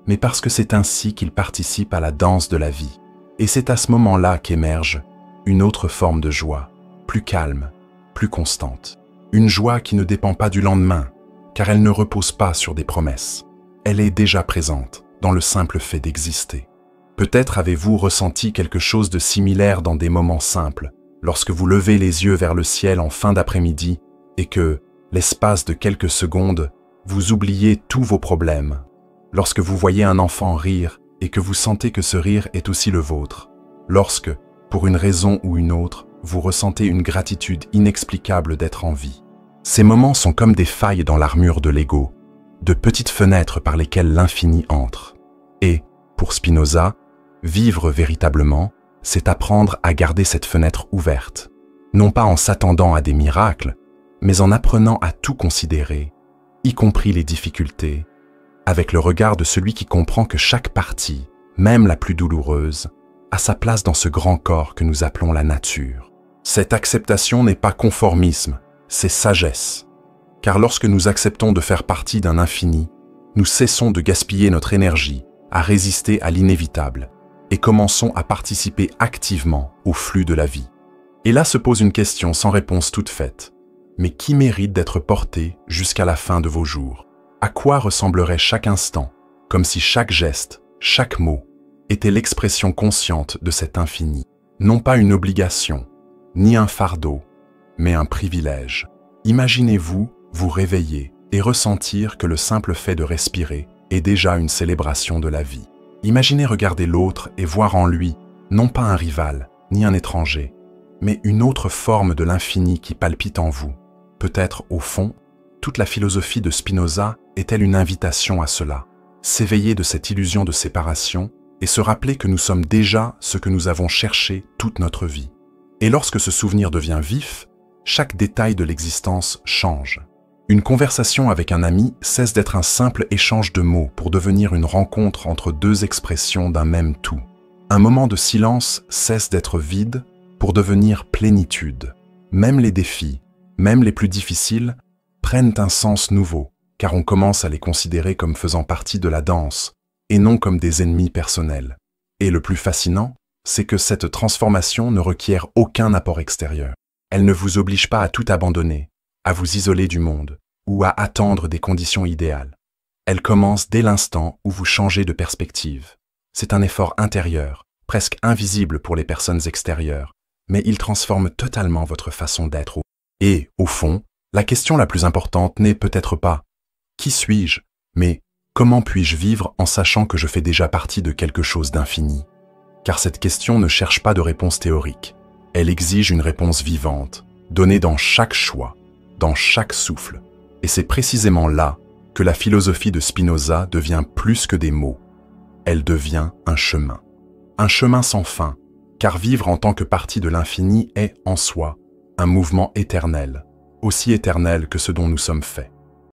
mais parce que c'est ainsi qu'il participe à la danse de la vie. Et c'est à ce moment-là qu'émerge une autre forme de joie, plus calme, plus constante. Une joie qui ne dépend pas du lendemain, car elle ne repose pas sur des promesses. Elle est déjà présente dans le simple fait d'exister. Peut-être avez-vous ressenti quelque chose de similaire dans des moments simples, lorsque vous levez les yeux vers le ciel en fin d'après-midi et que, l'espace de quelques secondes, vous oubliez tous vos problèmes. Lorsque vous voyez un enfant rire et que vous sentez que ce rire est aussi le vôtre. Lorsque, pour une raison ou une autre, vous ressentez une gratitude inexplicable d'être en vie. Ces moments sont comme des failles dans l'armure de l'ego, de petites fenêtres par lesquelles l'infini entre. Et, pour Spinoza, vivre véritablement, c'est apprendre à garder cette fenêtre ouverte, non pas en s'attendant à des miracles, mais en apprenant à tout considérer, y compris les difficultés, avec le regard de celui qui comprend que chaque partie, même la plus douloureuse, a sa place dans ce grand corps que nous appelons la nature. Cette acceptation n'est pas conformisme, c'est sagesse. Car lorsque nous acceptons de faire partie d'un infini, nous cessons de gaspiller notre énergie à résister à l'inévitable et commençons à participer activement au flux de la vie. Et là se pose une question sans réponse toute faite. Mais qui mérite d'être porté jusqu'à la fin de vos jours? À quoi ressemblerait chaque instant, comme si chaque geste, chaque mot, était l'expression consciente de cet infini? Non pas une obligation, ni un fardeau, mais un privilège. Imaginez-vous vous réveiller et ressentir que le simple fait de respirer est déjà une célébration de la vie. Imaginez regarder l'autre et voir en lui, non pas un rival, ni un étranger, mais une autre forme de l'infini qui palpite en vous. Peut-être, au fond, toute la philosophie de Spinoza est-elle une invitation à cela, s'éveiller de cette illusion de séparation et se rappeler que nous sommes déjà ce que nous avons cherché toute notre vie. Et lorsque ce souvenir devient vif, chaque détail de l'existence change. Une conversation avec un ami cesse d'être un simple échange de mots pour devenir une rencontre entre deux expressions d'un même tout. Un moment de silence cesse d'être vide pour devenir plénitude. Même les défis, même les plus difficiles, prennent un sens nouveau, car on commence à les considérer comme faisant partie de la danse, et non comme des ennemis personnels. Et le plus fascinant, c'est que cette transformation ne requiert aucun apport extérieur. Elle ne vous oblige pas à tout abandonner, à vous isoler du monde, ou à attendre des conditions idéales. Elle commence dès l'instant où vous changez de perspective. C'est un effort intérieur, presque invisible pour les personnes extérieures, mais il transforme totalement votre façon d'être. Et, au fond, la question la plus importante n'est peut-être pas « Qui suis-je ?», mais « Comment puis-je vivre en sachant que je fais déjà partie de quelque chose d'infini ?» Car cette question ne cherche pas de réponse théorique. Elle exige une réponse vivante, donnée dans chaque choix, dans chaque souffle. Et c'est précisément là que la philosophie de Spinoza devient plus que des mots. Elle devient un chemin sans fin, car vivre en tant que partie de l'infini est, en soi, un mouvement éternel, aussi éternel que ce dont nous sommes faits.